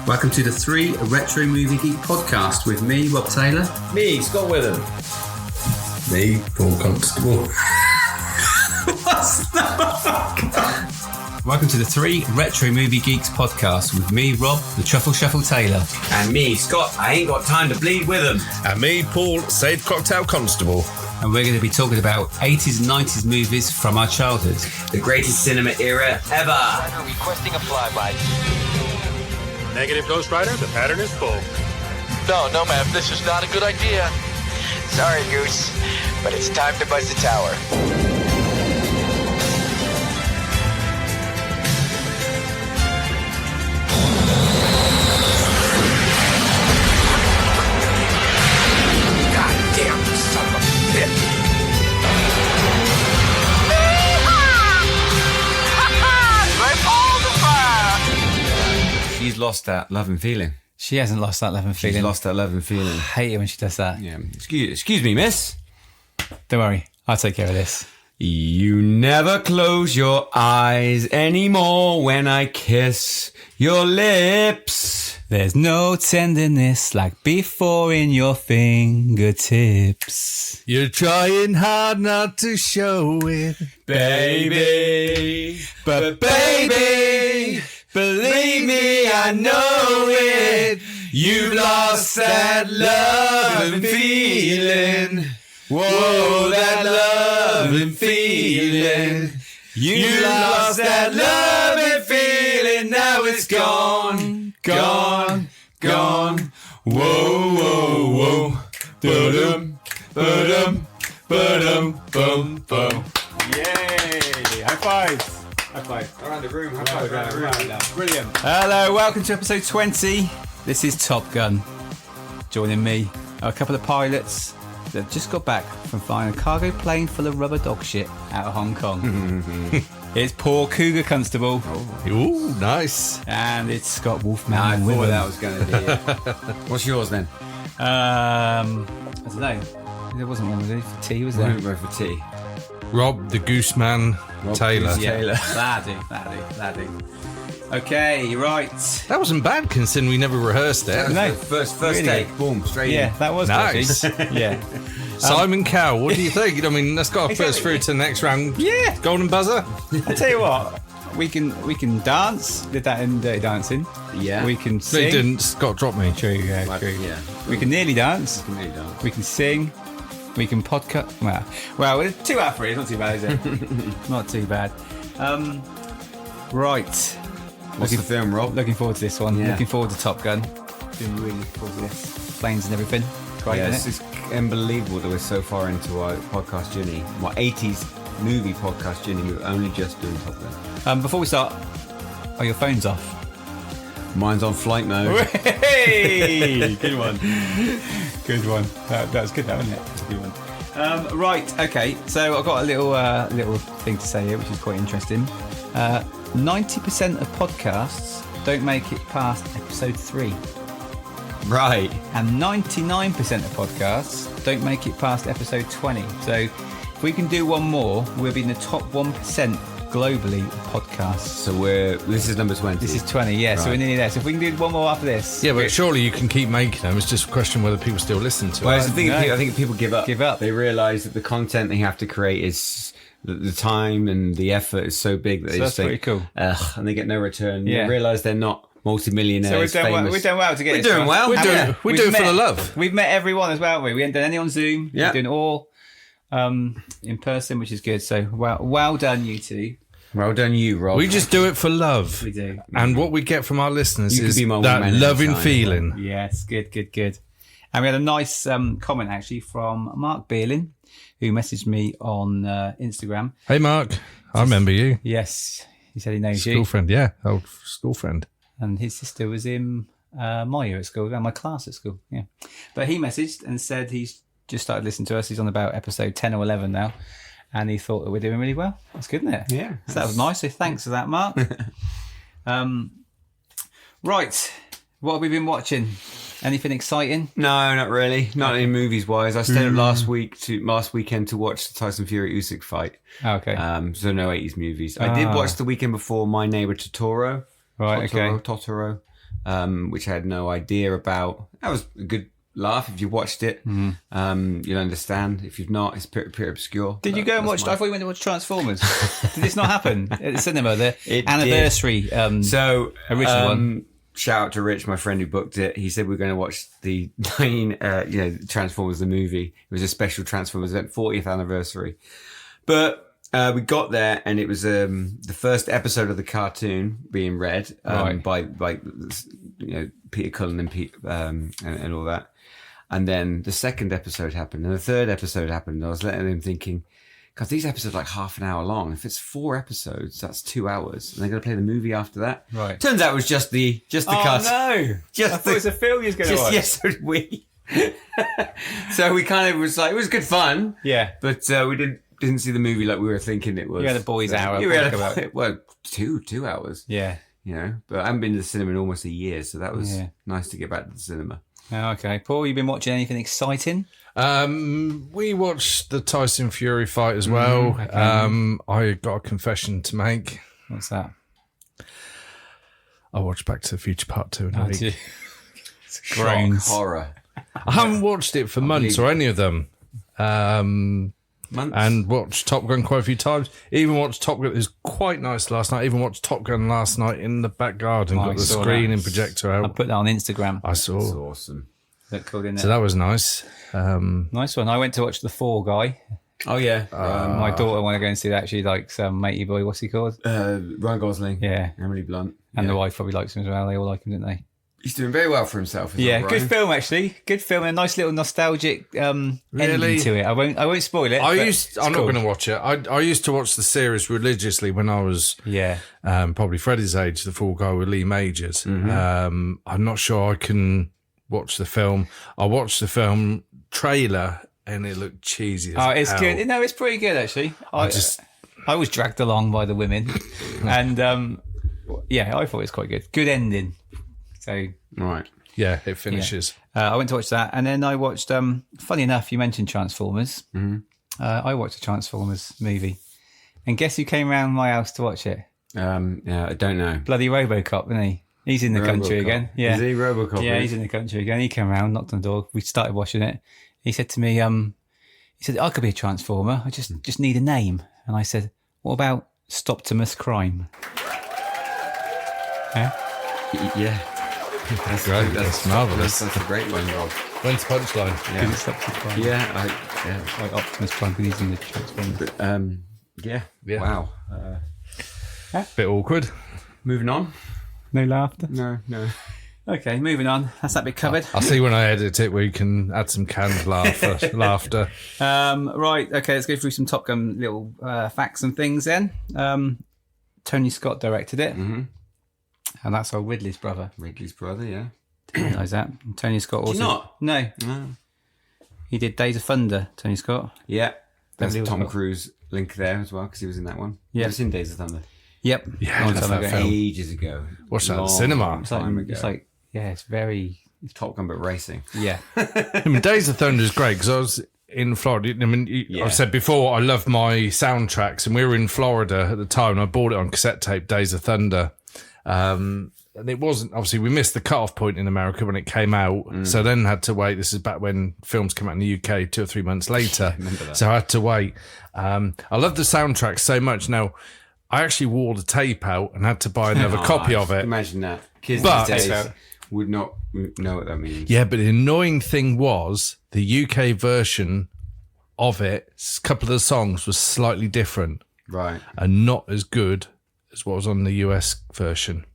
Welcome to the 3 Retro Movie Geek podcast with me, Rob Taylor. Me, Scott Witham. Me, Paul Constable. What's that? Welcome to the 3 Retro Movie Geeks podcast with me, Rob, the Truffle Shuffle Taylor. And me, Scott, I ain't got time to bleed with him. And me, Paul, Save Cocktail Constable. And we're going to be talking about 80s and 90s movies from our childhood. The greatest cinema era ever. Requesting a flyby. Negative, Ghost Rider. The pattern is full. No, ma'am. This is not a good idea. Sorry, Goose, but it's time to buzz the tower. Goddamn son of a bitch. She's lost that love and feeling. She hasn't lost that love and feeling. She's lost that love and feeling. I hate it when she does that. Yeah. Excuse me, miss. Don't worry, I'll take care of this. You never close your eyes anymore when I kiss your lips. There's no tenderness like before in your fingertips. You're trying hard not to show it, Baby, but baby, believe me, I know it. You've lost that love and feeling. Whoa, that love and feeling. You lost that love and feeling. Now it's gone, gone, gone. Whoa, whoa, whoa. Ba-dum, ba-dum, ba-dum, bum, bum. Yay! High fives. High five. Around the room. High five around the room. Brilliant. Hello, welcome to episode 20. This is Top Gun. Joining me are a couple of pilots that have just got back from flying a cargo plane full of rubber dog shit out of Hong Kong. It's Paul Cougar Constable. Ooh, nice. And it's Scott Wolfman. I thought Witham. that was going to be it. What's yours then? I don't know. There wasn't one, was there? For tea, was there? We went for tea. Rob, the Gooseman Taylor. Goose Taylor. Laddie. Okay, right. That wasn't bad considering we never rehearsed it. No, First really take. Boom. Straight in. Yeah, that was Nice. good. Yeah. Simon Cowell, what do you think? I mean, that's got to put us through to the next round. Yeah. Golden buzzer? I tell you what, we can dance. Did that in Dirty Dancing. Yeah. We can They sing. didn't. Scott dropped me. True, yeah, true. Yeah. We can nearly dance. Really don't. We can sing. We can podcast. Well, it's 2 out of 3. It's not too bad, is it? Not too bad. Right. What's the film, Rob? Looking forward to this one. Yeah. Looking forward to Top Gun. Been really looking forward to this. Planes and everything. Great, Yeah, isn't it's it? unbelievable that we're so far into our podcast journey. My 80s movie podcast journey. We're only just doing Top Gun. Before we start, are your phones off? Mine's on flight mode. Hey! Good one. Good one. That was good, that wasn't it? That's a good one. Right, okay. So I've got a little thing to say here, which is quite interesting. 90% of podcasts don't make it past episode 3. Right. And 99% of podcasts don't make it past episode 20. So if we can do one more, we'll be in the top 1% globally of podcasts. So this is number 20. This is 20, yeah, so we're nearly there. So if we can do one more after this. Yeah, but surely you can keep making them. It's just a question whether people still listen to Well, it. it's the thing. no. I think people give up. Give up. They realise that the content they have to create is the time and the effort is so big that they So just that's think, pretty cool. ugh, and they get no return. Yeah. They realise they're not multi-millionaires. So we've done well to get We're this doing far. well. We do it We've for met- the love. We've met everyone as well, haven't we? We haven't done any on Zoom. Yeah. We're doing all in person, which is good. So well done, you two. Well done, you, Rob. We just do it for love. We do. And what we get from our listeners You could is be my that wingman loving anytime. feeling. Yes, good. And we had a nice comment actually from Mark Beerlin, who messaged me on Instagram. Hey, Mark. I remember you. Yes, he said he knows School you. friend, yeah. Old school friend. And his sister was in my year at school, my class at school, yeah. But he messaged and said he's just started listening to us. He's on about episode 10 or 11 now. And he thought that we're doing really well. That's good, isn't it? Yeah. So that was nice. So thanks for that, Mark. Right. What have we been watching? Anything exciting? No, not really. Not in movies wise. I stayed up last weekend to watch the Tyson Fury Usyk fight. Oh, okay. So no 80s movies. I did watch the weekend before My Neighbor Totoro. Right, okay. Totoro. which I had no idea about. That was a good laugh if you watched it. You'll understand. If you've not, it's pretty obscure. Did you go and watch? I thought you went to watch Transformers. Did this not happen at the cinema? The It anniversary. So original one. Shout out to Rich, my friend who booked it. He said we were going to watch the Transformers the movie. It was a special Transformers event, 40th anniversary. But we got there, and it was the first episode of the cartoon being read by Peter Cullen and all that. And then the second episode happened, and the third episode happened. And I was letting him thinking, God, these episodes are like half an hour long. If it's 4 episodes, that's 2 hours. And they're going to play the movie after that. Right. Turns out it was just the cut. No! Just I thought it was a film you was going to watch. Yes, so did we. So we kind of was like, it was good fun. Yeah. But we didn't see the movie like we were thinking it was. You had a boys' hour. We had well, 2 hours. Yeah. You know, but I haven't been to the cinema in almost a year, so that was nice to get back to the cinema. Oh, okay. Paul, you been watching anything exciting? We watched the Tyson Fury fight as well. I got a confession to make. What's that? I watched Back to the Future Part 2 in a week. Groans. Shock, horror. I haven't watched it for months or any of them. Months? And watched Top Gun quite a few times. Even watched Top Gun. It was quite nice last night. Even watched Top Gun last night in the back garden. Got the screen and projector I out. put that on Instagram. I saw. That's awesome. Look cool, didn't it? So that was nice. Nice one. I went to watch The Fall Guy. Oh, yeah. My daughter wanted to go and see that. She likes Matey Boy. What's he called? Ryan Gosling. Yeah. Emily Blunt. And the wife probably likes him as well. They all like him, didn't they? He's doing very well for himself. Yeah, well, good Ryan. film actually. Good film and a nice little nostalgic ending to it. I won't spoil it. I'm cool. not going to watch it. I used to watch the series religiously when I was probably Freddie's age, The Fall Guy with Lee Majors. I'm not sure I can watch the film. I watched the film trailer and it looked cheesy as it's hell. good. No, it's pretty good actually. I was dragged along by the women, and I thought it was quite good. Good ending. So Right. Yeah, it finishes. I went to watch that, and then I watched. Funny enough, you mentioned Transformers. I watched a Transformers movie, and guess who came round my house to watch it? I don't know. Bloody RoboCop, isn't he? He's in the country RoboCop. again. Yeah, Is he RoboCop? yeah, he's in the country again. He came round, knocked on the door. We started watching it. He said to me, he said, I could be a Transformer. I just need a name. And I said, what about Stoptimus Crime? Yeah. That's Great, that's marvellous. That's a great one, Rob. When's the punchline? Because it's Optimus Prime. Yeah. Like Optimus Prime, because he's in the Transformers. But, yeah. Wow. Bit awkward. Moving on. No laughter. No. Okay, moving on. That's that bit covered. I'll see when I edit it where you can add some canned laughter. Right, okay, let's go through some Top Gun little facts and things then. Tony Scott directed it. And that's our Ridley's brother. Ridley's brother, yeah. Didn't realise that. And Tony Scott also. Did you not? No. He did Days of Thunder, Tony Scott. Yeah. There's Beverly a Tom Hills. Cruise link there as well because he was in that one. Yeah. I've seen Days of Thunder. Yep. Yeah, Long I love time that ago. film. Ages ago. Watched that at the Long cinema. time ago. It's like, yeah, it's very, Top Gun but racing. yeah. I mean, Days of Thunder is great because I was in Florida. I mean, Yeah. I've said before, I love my soundtracks, and we were in Florida at the time. And I bought it on cassette tape, Days of Thunder. And it wasn't, obviously, we missed the cutoff point in America when it came out. So then had to wait. This is back when films came out in the UK 2 or 3 months later. So I had to wait. I love the soundtrack so much. Now, I actually wore the tape out and had to buy another copy of it. Imagine that. Kids But- these days would not know what that means. Yeah, but the annoying thing was the UK version of it, a couple of the songs was slightly different Right. and not as good as what was on the US version.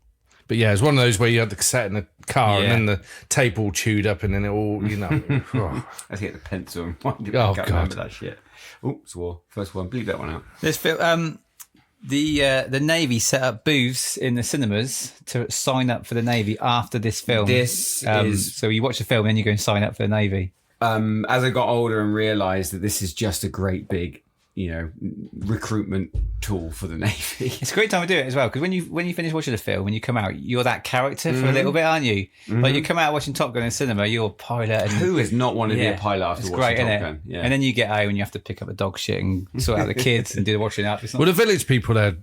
But yeah, it's one of those where you had the cassette in the car Yeah. and then the tape all chewed up and then it all, you know. Let's get the pencil and wind it Oh, back up. God. Remember that shit. Oh, swore. First one. Bleep that one out. This film, the Navy set up booths in the cinemas to sign up for the Navy after this film. This is... So you watch the film and then you go and sign up for the Navy. As I got older and realised that this is just a great big, recruitment tool for the Navy. It's a great time to do it as well, because when you finish watching the film, when you come out, you're that character for a little bit, aren't you? Like you come out watching Top Gun in cinema, you're a pilot. And Who has not wanted to be a pilot after it's watching great, Top isn't Gun? it? Yeah. And then you get home and you have to pick up the dog shit and sort out the kids and do the washing up. It's not, Well, the village people there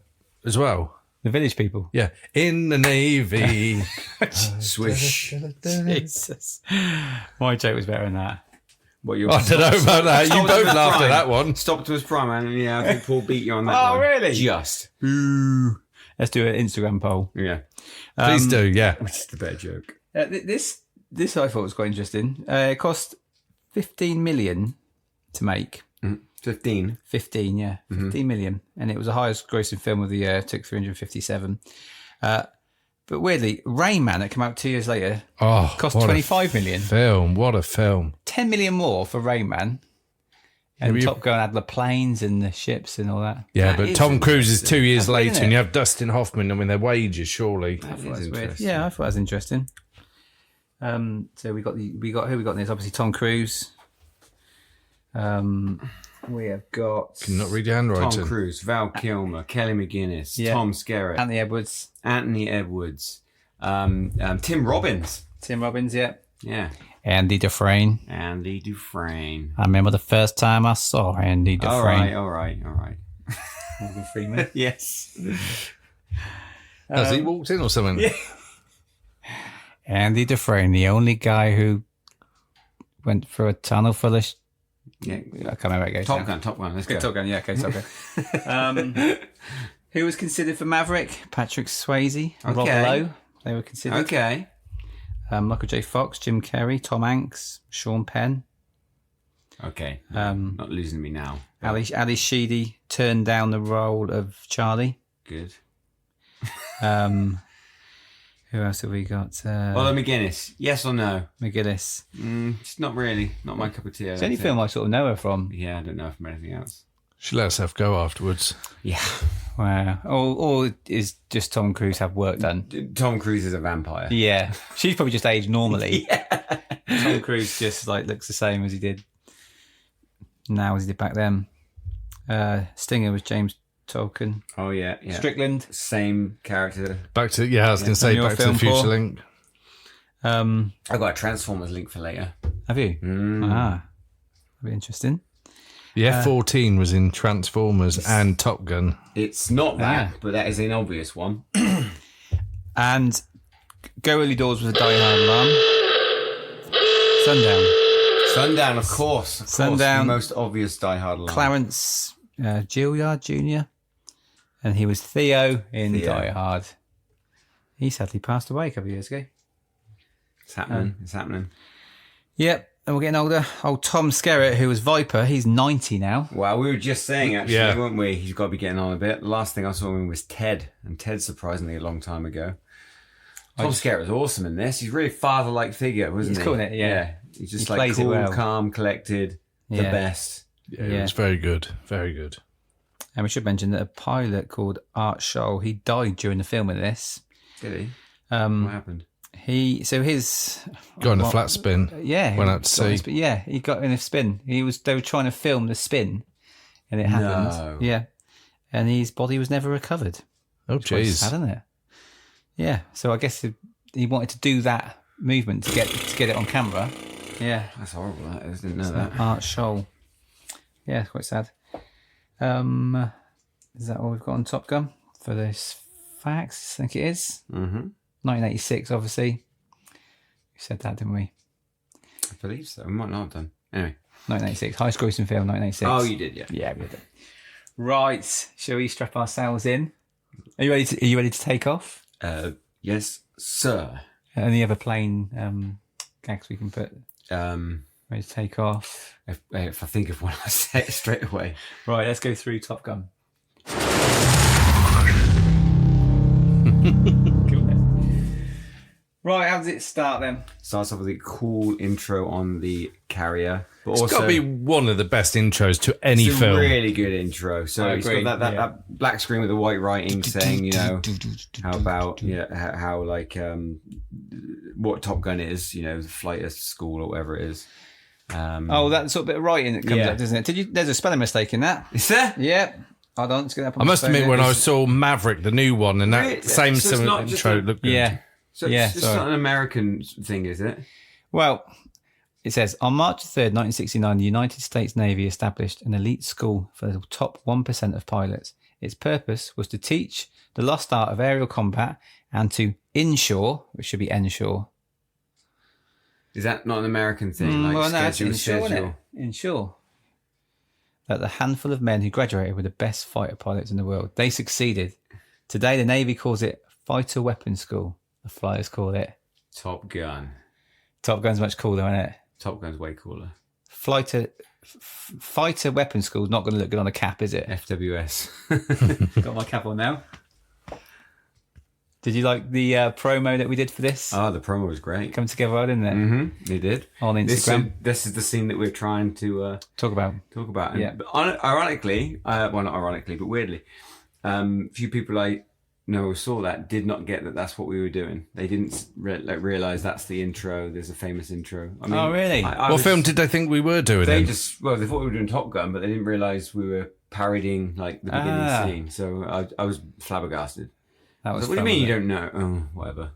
as well. The village people. Yeah, in the Navy. Swish. Jesus. My joke was better than that. What you? I don't know about that. You Stop both to laughed prime. at that one. Stop to his prime, man. Yeah, I think Paul beat you on that one. Oh, really? Just. Let's do an Instagram poll. Yeah. Please do, yeah. Which is the better joke. This I thought was quite interesting. It cost 15 million to make. 15. 15, yeah. 15 million. And it was the highest grossing film of the year. It took 357. But weirdly, Rain Man, that came out 2 years later, cost 25 million. What a film. 10 million more for Rain Man. And Top Gun had the planes and the ships and all that. Yeah, That but is Tom Cruise is 2 years That's weird, later, isn't and it? you have Dustin Hoffman. I mean, their wages, surely. That is Weird. interesting. Yeah, I thought that was interesting. So we got who we got in this? Obviously Tom Cruise. We have got Can you not read your handwriting? Tom Cruise, Val Kilmer, Kelly McGuinness, Yeah. Tom Skerritt, Anthony Edwards. Tim Robbins. Tim Robbins, yeah. Yeah. Andy Dufresne. Andy Dufresne. I remember the first time I saw Andy Dufresne. All right. Morgan Freeman. Yes. Has he walked in or something? Yeah. Andy Dufresne, the only guy who went through a tunnel full of... Yeah. I can't remember how it goes. Top now. Gun. Let's go. Top Gun, yeah, okay, Top Gun. Who was considered for Maverick? Patrick Swayze, Rob Okay. Lowe. They were considered. Okay. Michael J. Fox, Jim Carrey, Tom Hanks, Sean Penn. Okay. Not losing me now. Ali Sheedy turned down the role of Charlie. Good. Who else have we got? Well, McGuinness. Yes or no? McGillis. It's not really. Not my cup of tea. It's the only film I sort of know her from. Yeah, I don't know from anything else. She let herself go afterwards. Yeah. Wow. Or is just Tom Cruise have work done? Tom Cruise is a vampire. Yeah. She's probably just aged normally. Tom Cruise just like looks the same as he did now as he did back then. Stinger was James Tolkien. Oh, yeah. Strickland. Same character. Back to, I was going to say From your Back to the film Future four. link. I got a Transformers link for later. Have you? That'll be interesting. The F-14 was in Transformers and Top Gun. It's not that, but that is an obvious one. And Go Early Doors was a Die Hard alarm. Sundown, of course. Sundown. The most obvious Die Hard line. Clarence Gilliard Jr. And he was Theo in Die Hard. He sadly passed away a couple of years ago. It's happening. Yep, and we're getting older. Old Tom Skerritt, who was Viper, he's 90 now. Well, we were just saying, actually, Yeah. weren't we? He's got to be getting on a bit. The last thing I saw him was Ted, and Ted, surprisingly, a long time ago. Tom Skerritt was awesome in this. He's a really father-like figure, wasn't he? He's cool in it, yeah. He's just He like plays it cool, well. calm, collected, the Yeah. best. Yeah, it was very good. Very good. And we should mention that a pilot called Art Scholl, he died during the filming of this. Did he? What happened? His Got in a flat spin. yeah, Went out to sea. But yeah, he got in a spin. They were trying to film the spin, and it happened. No. Yeah, and his body was never recovered. Oh, Quite jeez. sad, isn't it? Yeah. So I guess he wanted to do that movement to get it on camera. Yeah. That's horrible. That is. Didn't know that. Art Scholl. Yeah, it's quite sad. Is that all we've got on Top Gun for this facts? I think it is. 1986, obviously. We said that, didn't we? I believe so. We might not have done. Anyway. 1986, highest grossing film, 1986. Oh, you did, yeah. Yeah, we did. Right, shall we strap ourselves in? Are you ready to take off? Yes, sir. Any other plane gags we can put? Ready to take off? If I think of one, I say it straight away. Right, let's go through Top Gun. Right, how does it start then? Starts off with a cool intro on the carrier. But It's also, got to be one of the best intros to any it's a film. really good intro. So I it's agree, got that yeah. black screen with the white writing saying, how about, how like, what Top Gun is, the flight at school or whatever it is. That sort of bit of writing that comes Yeah. up, doesn't it? There's a spelling mistake in that. Is there? Yep. Hold on, let's get that. I must admit, when I saw Maverick, the new one, and that Really? same So it's similar not just intro a- looked good. Yeah. So Yeah, it's sorry. not an American thing, is it? Well, it says, on March 3rd, 1969, the United States Navy established an elite school for the top 1% of pilots. Its purpose was to teach the lost art of aerial combat and to ensure, which should be ensure. Is that not an American thing? Like it's schedule, ensure, isn't schedule. it? Ensure that the handful of men who graduated were the best fighter pilots in the world. They succeeded. Today, the Navy calls it Fighter Weapons School. The flyers call it Top Gun. Top Gun's much cooler, isn't it? Top Gun's way cooler. Fighter Weapons School's not going to look good on a cap, is it? FWS. Got my cap on now. Did you like the promo that we did for this? Oh, the promo was great. Come together well, didn't it? Mm-hmm. They did. On Instagram. This is the scene that we're trying to Talk about. And, Yeah. But ironically, well, not ironically, but weirdly, few people I know who saw that did not get that that's what we were doing. They didn't realize that's the intro. There's a famous intro. I mean, Oh, really? What film did they think we were doing? They then? they thought we were doing Top Gun, but they didn't realize we were parodying like the beginning scene. So I was flabbergasted. That was What do you fun, mean you wasn't don't know? Oh, whatever.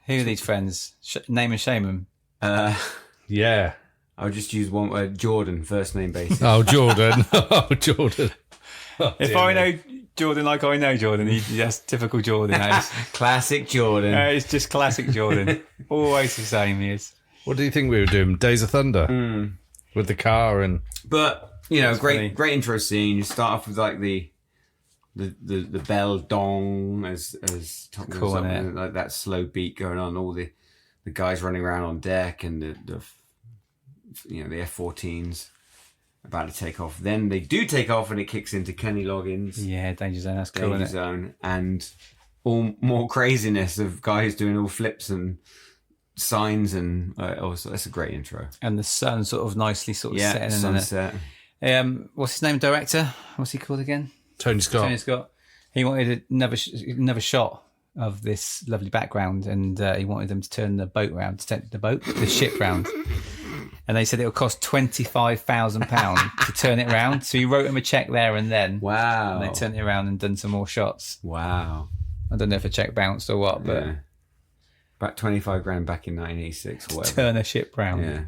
it? Who are these friends? Name and shame them. Yeah. I'll just use one word. Jordan, first name basis. Oh, Jordan. Oh, Jordan. Oh, If dear I me. know Jordan like I know Jordan, that's typical Jordan. That is. Classic Jordan. It's just classic Jordan. Always the same, he is. What do you think we were doing? Days of Thunder? With the car and... But That's funny. great intro scene. You start off with like the bell dong as Top Gun Cool, goes up, innit? and like that slow beat going on. All the guys running around on deck and the F-14s about to take off. Then they do take off and it kicks into Kenny Loggins, Yeah, Danger Zone. That's cool, Danger isn't it? Zone, and all more craziness of guys doing all flips and signs and also that's a great intro. And the sun sort of nicely setting in, isn't sunset. it? What's his name? Director? What's he called again? Tony Scott. Tony Scott. He wanted another shot of this lovely background, and he wanted them to turn the boat round, to take the ship round. And they said it would cost £25,000 to turn it round. So he wrote him a check there and then. Wow. And they turned it around and done some more shots. Wow. I don't know if a check bounced or what, but Yeah. About 25 grand back in 1986 or whatever. turn a ship round. Yeah.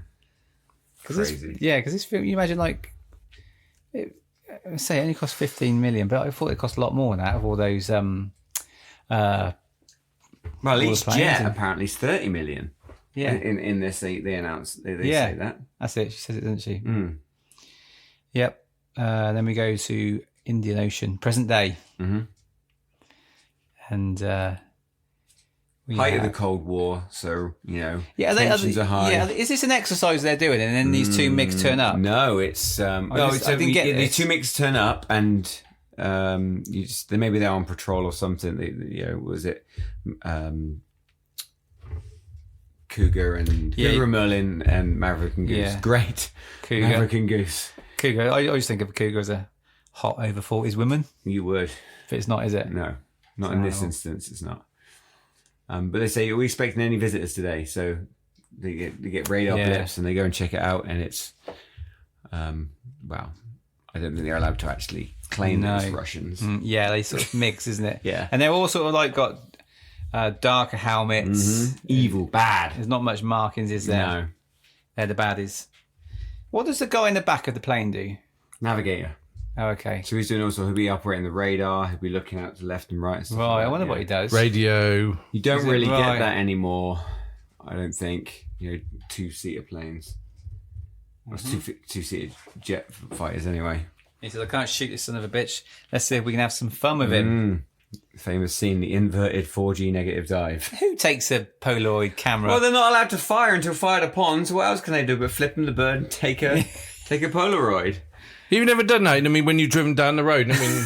Crazy. Because this film, you imagine I say it only cost 15 million, but I thought it cost a lot more than that of all those. Well, the each planes jet and- apparently is 30 million. Yeah, In this, they announced, they Yeah. say that. that's it. She says it, doesn't she? Mm. Yep. Then we go to Indian Ocean, present day, Mhm. and we Height of have- the Cold War, so, are tensions are high. Yeah, is this an exercise they're doing, and then these two MiGs turn up? No, it's... I didn't get the this. two MiGs turn up and maybe they're on patrol or something. Was it... Cougar and Merlin and Maverick and Goose. Yeah. Great. Cougar. Maverick and Goose. Cougar. I always think of Cougar as a hot over 40s woman, You would. but it's not, is it? No, not in this No. instance. It's not. But they say, are we expecting any visitors today? So they get radar Yeah. blips and they go and check it out, and it's, I don't think they're allowed to actually claim that it's No. Russians. Yeah, they sort of mix, isn't it? Yeah. And they're all sort of got darker helmets. Evil, bad. There's not much markings, is there? No. They're the baddies. What does the guy in the back of the plane do? Navigator. Oh, okay. So he'll be operating the radar. He'll be looking out to left and right. And stuff Right, like I that, wonder yeah. what he does. Radio. You don't Is it really right? get that anymore. I don't think. Two-seater planes. Or two-seater jet fighters anyway. He said, I can't shoot this son of a bitch. Let's see if we can have some fun with him. Famous scene, the inverted 4G negative dive. Who takes a Polaroid camera? Well, they're not allowed to fire until fired upon, so what else can they do but flip them the bird and take a Polaroid? You've never done that? I mean, when you've driven down the road, I mean,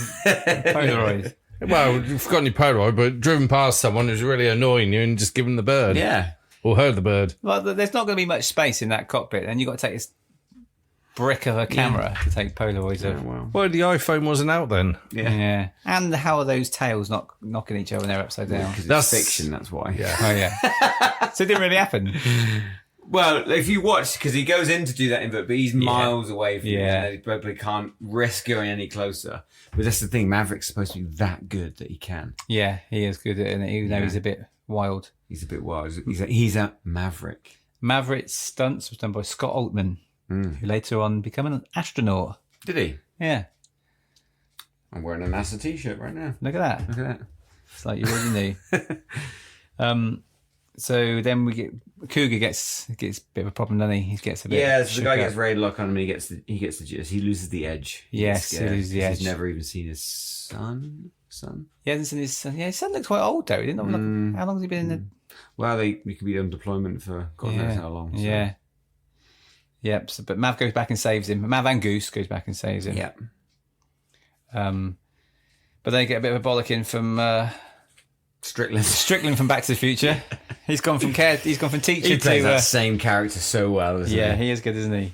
Polaroid. well, you've forgotten your Polaroid, but driven past someone who's really annoying you and just give them the bird. Yeah. Or her the bird. Well, there's not going to be much space in that cockpit, and you've got to take this brick of a camera to take Polaroids of. Well. Well, the iPhone wasn't out then. Yeah. And how are those tails not knocking each other when they're upside down? Because That's- it's fiction, that's why. Yeah. Oh, yeah. So it didn't really happen. Well, if you watch, because he goes in to do that invert, but he's miles away from Yeah. it, and he probably can't risk going any closer. But that's the thing, Maverick's supposed to be that good that he can. Yeah, he is good at it, even though he's a bit wild. He's a bit wild. He's a Maverick. Maverick's stunts was done by Scott Altman, who later on became an astronaut. Did he? Yeah. I'm wearing a NASA t-shirt right now. Look at that. Look at that. It's like you already knew. So then we get Cougar gets a bit of a problem, doesn't he? He gets a bit. Yeah, so the guy shook gets up. radar lock on him and he gets the juice. He loses the edge. He gets Yes, he scared loses the 'cause edge. He's never even seen his son. He hasn't seen his son. Yeah, his son looks quite old though. He didn't look, how long has he been in the? Well, he could be on deployment for God knows how long. So. Yeah. Yep. So, but Mav goes back and saves him. Mav and Goose goes back and saves him. Yeah. But they get a bit of a bollocking from Strickland from Back to the Future. He's gone from teacher He plays to. that same character so well, doesn't Yeah, he? he is good, isn't he?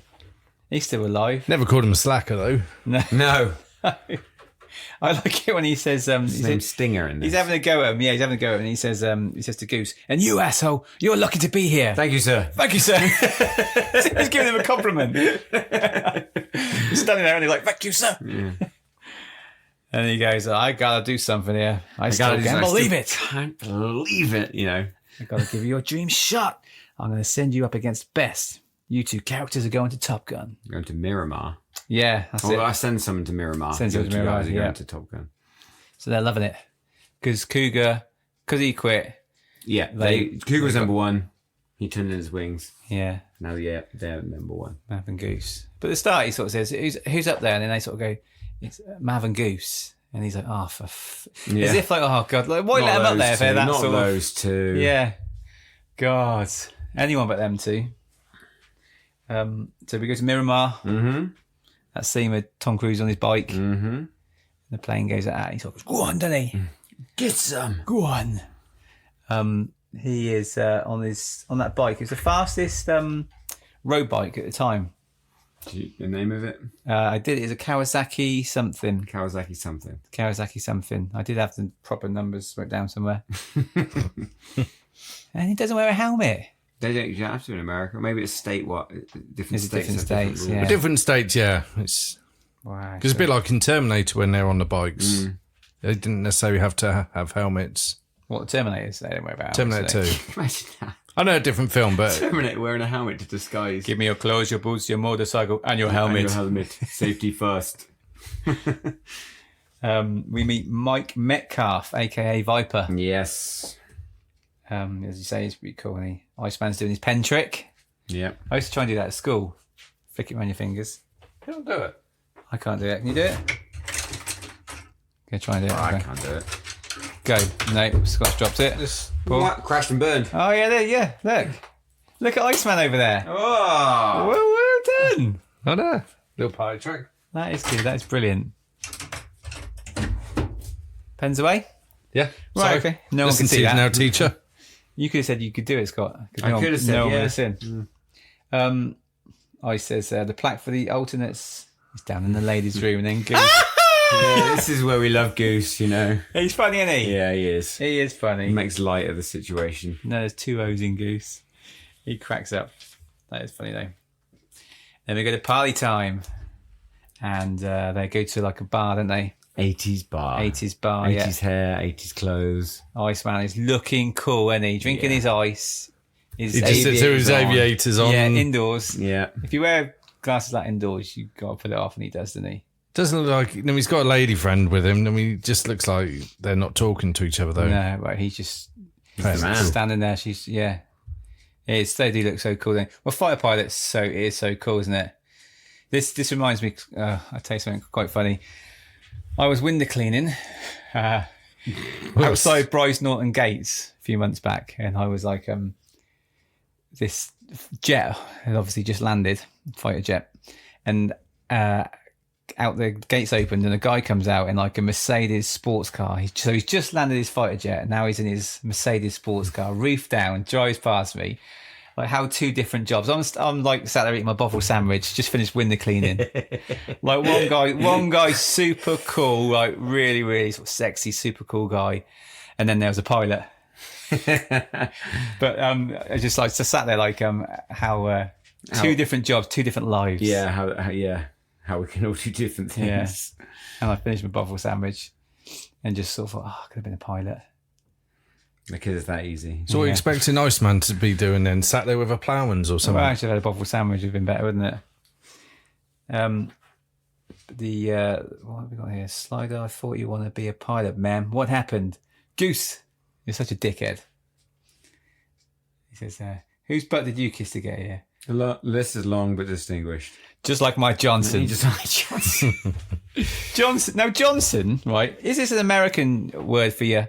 He's still alive. Never called him a slacker though. No. I like it when he says, His name's Stinger in this. he's having a go at him. Yeah, he's having a go at him. And he says to Goose, "And you asshole, you're lucky to be here." Thank you, sir. Thank you, sir. He's giving him a compliment. He's standing there and he's like, "Thank you, sir." Yeah. And he goes, "I gotta do something here. I gotta still do can't something. believe I it. Can't believe it, you know. I gotta give you your dream shot. I'm gonna send you up against best. You two characters are going to Top Gun." Going to Miramar. Yeah, that's Oh, it. I send someone to Miramar. Sends The them to other two Miramar, guys are yeah. going to Top Gun. So they're loving it because Cougar, because he quit. Yeah, Cougar was number one. He turned in his wings. Yeah, Now, they're number one. Mav and Goose. But at the start, he sort of says, "Who's up there?" And then they sort of go, "It's Mav and Goose." And he's like, "Oh, as if like, oh god, like, why let him up there if they're that Not sort those two. of yeah, God, anyone but them two." So we go to Miramar. Mm-hmm. That scene with Tom Cruise on his bike. Mm-hmm. The plane goes at that. He sort of goes, "Go on, doesn't he? Get some. Go on." He is on that bike. It's the fastest road bike at the time. The name of it? I did it as a Kawasaki something. Kawasaki something. Kawasaki something. I did have the proper numbers wrote down somewhere. And he doesn't wear a helmet. You don't have to in America. Maybe it's different states. different have states, rules. yeah. Different states, yeah. It's Wow. because it's a bit like in Terminator when they're on the bikes. They didn't necessarily have to have helmets. What the Terminators, they don't wear about Terminator 2. Imagine that. I know a different film, but Terminator wearing a helmet to disguise. Give me your clothes, your boots, your motorcycle, and your And helmet. your helmet. Safety first. We meet Mike Metcalf, aka Viper. Yes. As you say, he's pretty cool. And Iceman's doing his pen trick. Yeah. I used to try and do that at school. Flick it around your fingers. you don't do it. I can't do it. Can you do it? Go try and do it. I Okay. can't do it. Go. No, Scotch dropped it. Paul. What? Crashed and burned. Oh yeah, there. Yeah, look at Iceman over there. Oh. Well done. I know. Little party trick. That is good. That is brilliant. Pens away. Yeah. Right. Sorry. Okay. No one Listen can to see you that. now, teacher. You could have said you could do it, Scott. 'cause I could have said, no one yeah. would have seen. I says the plaque for the alternates is down in the ladies' room, and then Goose. Yeah, this is where we love Goose, you know. He's funny, isn't he? Yeah, he is. He is funny. He makes light of the situation. No, there's two O's in Goose. He cracks up. That is funny though. Then we go to party time, and they go to like a bar, don't they? 80s bar. 80s bar. 80s hair, 80s clothes. Yeah. Iceman is looking cool, isn't he? Drinking his ice. His He just sits with his aviators on. Yeah, indoors. Yeah. If you wear glasses like indoors, you got to put it off, and he does, doesn't he? Doesn't look like. He's got a lady friend with him. He just looks like they're not talking to each other though. No, right. He's the man. standing there. She's they do look so cool. Then, well, fighter pilots. It is so cool, isn't it? This reminds me. I'll tell you something quite funny. I was window cleaning outside Bryce Norton Gates a few months back, and I was like, this jet had obviously just landed, fighter jet, and out the gates opened, and a guy comes out in like a Mercedes sports car. He's just landed his fighter jet, and now he's in his Mercedes sports car, roof down, drives past me. Like how two different jobs. I'm like sat there eating my bovril sandwich, just finished window cleaning. Like one guy super cool, like really, really sort of sexy, super cool guy. And then there was a pilot. But I just like sat there like how two different jobs, two different lives. Yeah, how we can all do different things. Yeah. And I finished my bovril sandwich and just sort of thought, I could have been a pilot. Because it's that easy. So what are you expecting Iceman to be doing then? Sat there with a ploughman's or something? Well, I actually had a bovril sandwich. Would have been better, wouldn't it? what have we got here? Slider, I thought you want to be a pilot, man. What happened? Goose, you're such a dickhead. He says, whose butt did you kiss to get here? The list is long but distinguished. Just like my Johnson. Just like Johnson. Johnson. Now, Johnson, right? Is this an American word for your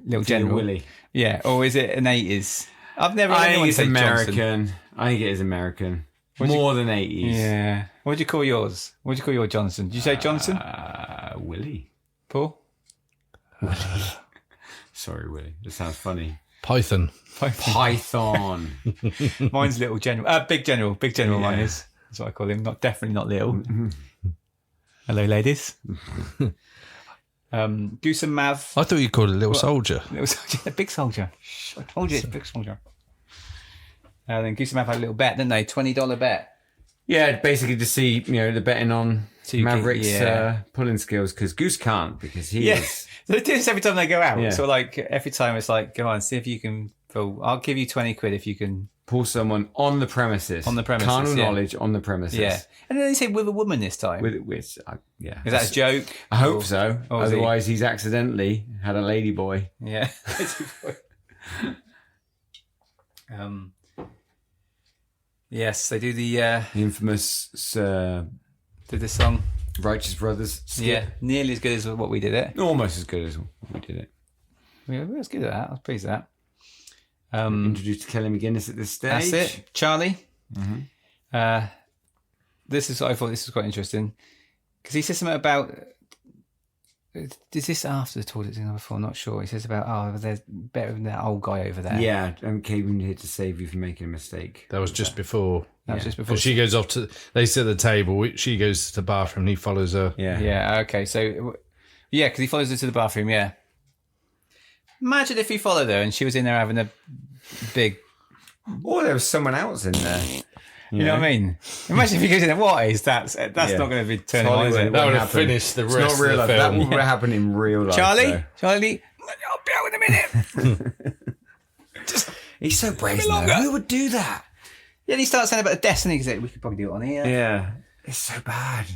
little general? Willie. Yeah, or is it an 80s? I've never heard I anyone think it's say American. Johnson. I think it is American. More than 80s. Yeah. What do you call yours? What do you call your Johnson? Did you say Johnson? Willie. Paul? Sorry, Willie. This sounds funny. Python. Python. Mine's little general. Big general. Big general mine is. That's what I call him. Definitely not little. Hello, ladies. Goose and Mav. I thought you called it a little soldier. Little soldier. Big soldier. Shh, I told you it's a big soldier. Then Goose and Mav had a little bet, didn't they? $20 bet. Yeah, basically to see, the betting on Maverick's pulling skills, because Goose can't, because he is... So they do this every time they go out. Yeah. So like every time it's like, go on, see if you can pull. I'll give you 20 quid if you can pull someone on the premises. On the premises, Carnal knowledge on the premises. Yeah. And then they say with a woman this time. Yeah. Is that a joke? I hope so. or is Otherwise, he's accidentally had a lady boy. Yeah. Yes, they do the infamous did the song Righteous Brothers skit. Yeah, nearly as good as what we did it. Almost as good as we did it. We was good at that. I was pleased with that. Introduced to Kelly McGuinness at this stage. That's it. Charlie. This is. I thought this was quite interesting because he says something about. Is this after the toilet scene before? I'm not sure. He says about there's better than that old guy over there. Yeah, I came here to save you from making a mistake. That was just before. That was just before. She goes off to. They sit at the table. She goes to the bathroom. And he follows her. Yeah. Yeah. Okay. So, yeah, because he follows her to the bathroom. Yeah. Imagine if he followed her and she was in there having a big. Or there was someone else in there. You know what I mean? Imagine if he goes in there. What is that? That's not going to be turning on, is it? That would have finished the rest of the film. That would happen in real life. Charlie, I'll be out in a minute. He's so brazen. Who would do that? Yeah, he starts saying about the Destiny because we could probably do it on here. Yeah, it's so bad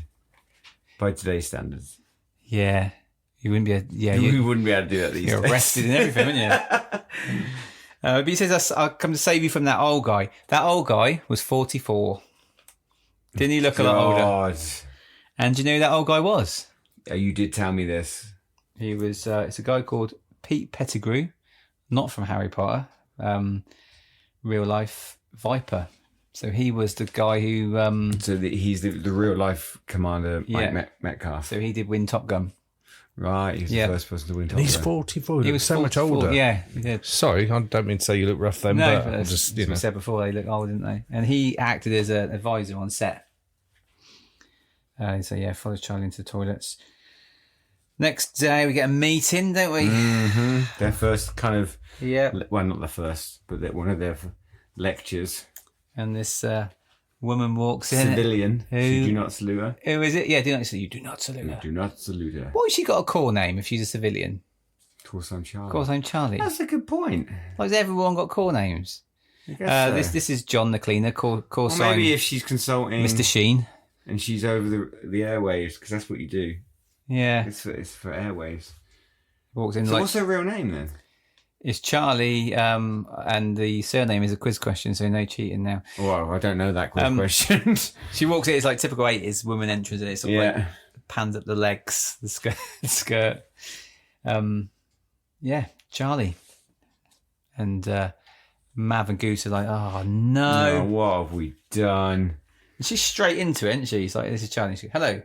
by today's standards. Yeah, you wouldn't be. You wouldn't be able to do that these days. You're arrested and everything, wouldn't you? But he says, "I'll come to save you from that old guy." That old guy was 44. Didn't he look a lot older? And do you know who that old guy was? You did tell me this. He was. It's a guy called Pete Pettigrew, not from Harry Potter. Real life Viper. So he was the guy who. He's the real life commander, Mike Metcalf. So he did win Top Gun. Right, he was the first person to win Top Gun. He's 44. He was so 44, much older. Yeah, he did. Sorry, I don't mean to say you look rough then, No, but just as we said before, they look old, didn't they? And he acted as an advisor on set. So yeah, follows Charlie into the toilets. Next day, we get a meeting, don't we? Mm-hmm. Their first kind of... Yeah. Well, not the first, but one of their lectures. And this woman walks in. Civilian. Who do not salute her. Who is it? Yeah, do not salute. You do not salute her. Do not salute her. What has she got a call name if she's a civilian? Call sign Charlie. Call sign Charlie. That's a good point. Why has everyone got call names? I guess so. This is John the cleaner. Call sign. Maybe if she's consulting Mr. Sheen. And she's over the airwaves, because that's what you do. Yeah. It's for airwaves. Walks in. So what's her real name then? It's Charlie, and the surname is a quiz question, so no cheating now. Well, I don't know that quiz question. She walks in, it's like typical 80s woman entrance, and it's sort of like pans up the legs, the skirt. Charlie. And Mav and Goose are like, oh no. What have we done? And she's straight into it, isn't she? She's like, this is Charlie. She's, hello.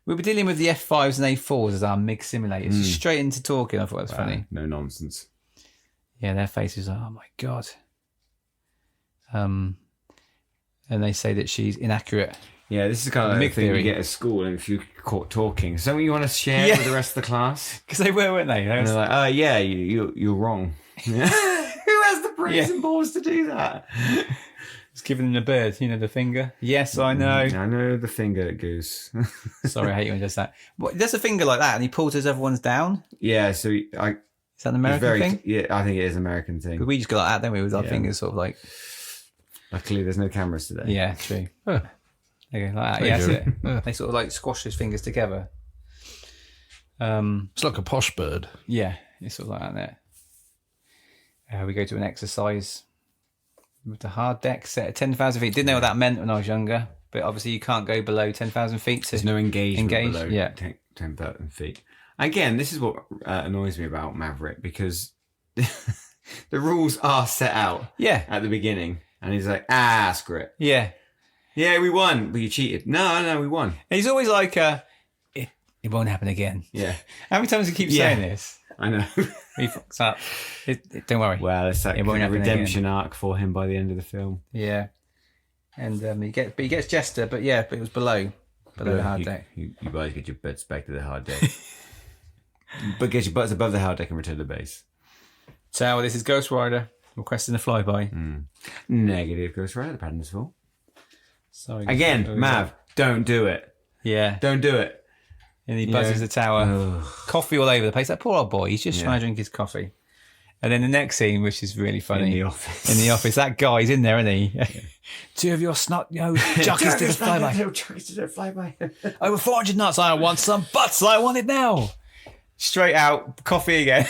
We'll be dealing with the F5s and A4s as our MiG simulators. She's straight into talking. I thought that was funny. No nonsense. Yeah, their faces are, oh my God. And they say that she's inaccurate. Yeah, this is kind of like the thing you get at school, and if you're caught talking, something you want to share with the rest of the class? Because they were, weren't they? And they're like, you're wrong. Who has the brains and balls to do that? It's giving them the bird, the finger. Yes, I know. I know the finger, Goose. Sorry, I hate when he does that. What, does a finger like that, and he pulls his other ones down? Yeah, so is that an American thing? Yeah, I think it is an American thing. But we just go like that, don't we, with our fingers sort of like... Luckily, there's no cameras today. Yeah, true. There you go, like that. Yeah, that's it. They sort of like squash his fingers together. It's like a posh bird. Yeah, it's sort of like that there. We go to an exercise with the hard deck set at 10,000 feet. Didn't know what that meant when I was younger, but obviously you can't go below 10,000 feet. There's no engagement below yeah. 10,000 feet. Again, this is what annoys me about Maverick, because the rules are set out at the beginning. And he's like, screw it. Yeah. Yeah, we won, but you cheated. No, we won. And he's always like, it won't happen again. Yeah. How many times do you keep saying this? I know. He fucks up. Don't worry. Well, it's that It won't kind of happen redemption arc for him by the end of the film. Yeah. And he gets Jester, but it was below the hard deck. You guys get your butts back to the hard deck. But get your butts above the hard deck and return to base. So this is Ghost Rider requesting a flyby. Negative. Ghost Rider, the pattern is full. Sorry. Again, Mav, don't do it. Yeah. Don't do it. And he buzzes the tower. Coffee all over the place. That poor old boy. He's just trying to drink his coffee. And then the next scene, which is really funny. In the office. That guy's in there, isn't he? Two of your snot-nosed jockeys did a flyby. Over 400 knots. I want some butts. I want it now. Straight out. Coffee again.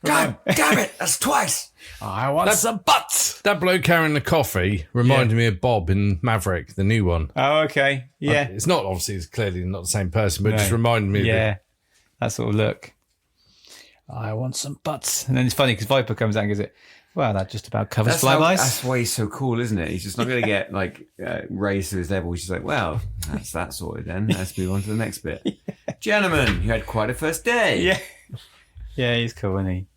God damn it. That's twice. I want some butts. That bloke carrying the coffee reminded me of Bob in Maverick, the new one. Oh, okay. Yeah. It's not, obviously, it's clearly not the same person, but it just reminded me of it. That sort of look. I want some butts. And then it's funny because Viper comes out and goes, well, that just about covers flybys. That's why he's so cool, isn't it? He's just not going to get raised to his level. He's just like, well, that's that sorted then. Let's move on to the next bit. Gentlemen, you had quite a first day. Yeah. Yeah, he's cool, isn't he?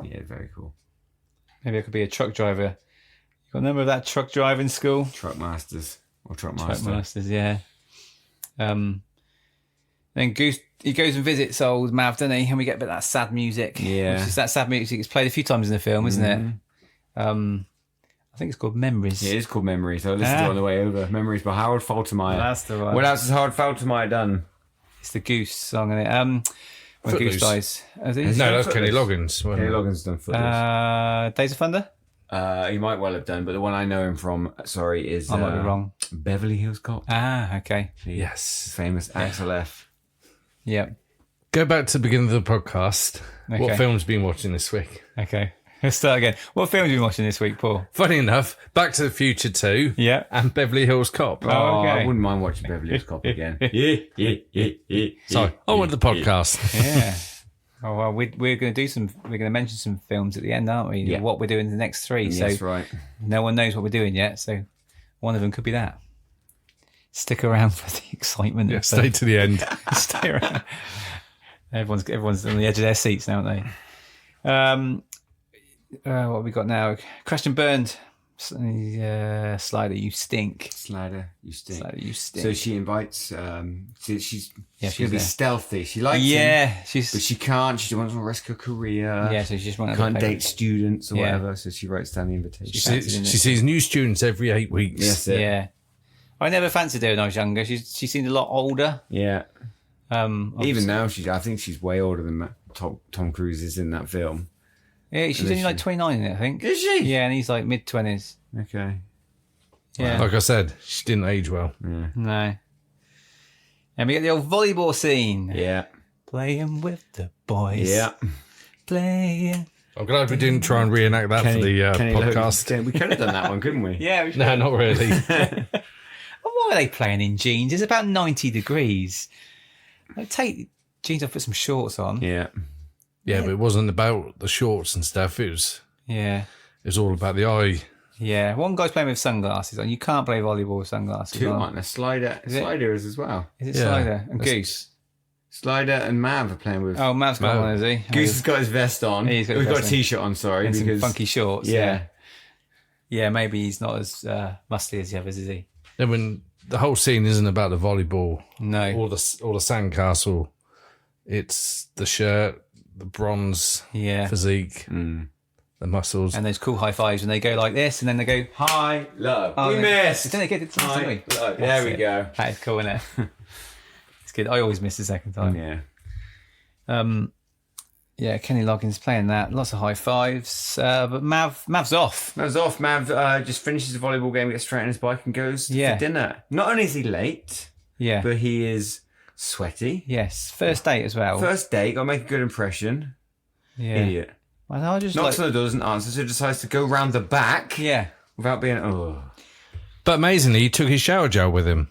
Yeah, very cool. Maybe I could be a truck driver. You got a number of that truck driving school? Truck Masters. Or Truck Truck Master. Masters, yeah. Then Goose, he goes and visits old Mav, doesn't he? And we get a bit of that sad music. Yeah. Which is that sad music. It's played a few times in the film, isn't it? I think it's called Memories. Yeah, it is called Memories. I listened to it on the way over. Memories by Howard Faltermeyer. That's the one. What else has Howard Faltermeyer done? It's the Goose song, isn't it? When Goose dies. No, that's Kenny Loggins. Kenny Loggins done Footloose. Days of Thunder? He might well have done, but the one I know him from, is I might be wrong. Beverly Hills Cop. Okay. Yes. Famous Axel F. Yeah. Go back to the beginning of the podcast. Okay. What films have you been watching this week? Okay. Let's start again. What films have you been watching this week, Paul? Funny enough, Back to the Future 2 and Beverly Hills Cop. Oh, okay. I wouldn't mind watching Beverly Hills Cop again. Yeah. Sorry, on with the podcast. Yeah. Oh, well, we're going to mention some films at the end, aren't we? Yeah. What we're doing in the next three. That's so right. No one knows what we're doing yet. So one of them could be that. Stick around for the excitement. Yeah, stay to the end. Stay around. Everyone's on the edge of their seats now, aren't they? What have we got now? Crashed and burned. Slider, you stink. Slider, you stink. Slider, you stink. So she invites. She's going to be there. stealthy. She likes him, but she can't. She wants to risk her career. Yeah, so she just wants can't date students or whatever. So she writes down the invitation. She sees new students every 8 weeks. Yes, yeah. I never fancied her when I was younger. She seemed a lot older. Yeah. Obviously. Even now, I think she's way older than Tom Cruise is in that film. Yeah, she's only like 29 in it, I think. Is she? Yeah, and he's like mid-20s. Okay. Yeah. Like I said, she didn't age well. Yeah. No. And we get the old volleyball scene. Yeah. Playing with the boys. Yeah. Playing. I'm glad we didn't try and reenact that for the podcast. We could have done that one, couldn't we? Yeah, we should. No, not really. Why are they playing in jeans? It's about 90 degrees. Like, take jeans off, put some shorts on. Yeah. Yeah, but it wasn't about the shorts and stuff. It was all about the eye. Yeah. One guy's playing with sunglasses on. You can't play volleyball with sunglasses Two on. aren't there? Slider is as well. Is it Slider? And That's- Goose? Slider and Mav are playing with. Oh, Mav's got one, is he? Goose has got his vest on. He's got We've his got a vest on. t-shirt on, sorry. And some because funky shorts. Yeah. Yeah, maybe he's not as muscly as the others, is he? Then when the whole scene isn't about the volleyball No. or the sandcastle, it's the shirt, the bronze physique, the muscles. And those cool high fives when they go like this and then they go, High, low. Oh, we missed. Didn't they get it? High, low. There we go. That is cool, isn't it? It's good. I always miss the second time. Yeah. Yeah, Kenny Loggins playing that. Lots of high fives. But Mav's off. Mav's off. Mav just finishes the volleyball game, gets straight on his bike and goes for dinner. Not only is he late, but he is sweaty. Yes, first date as well. First date, got to make a good impression. Yeah. Idiot. Well, I just Knocks on the door, doesn't answer, so decides to go round the back. Yeah. Without being, But amazingly, he took his shower gel with him.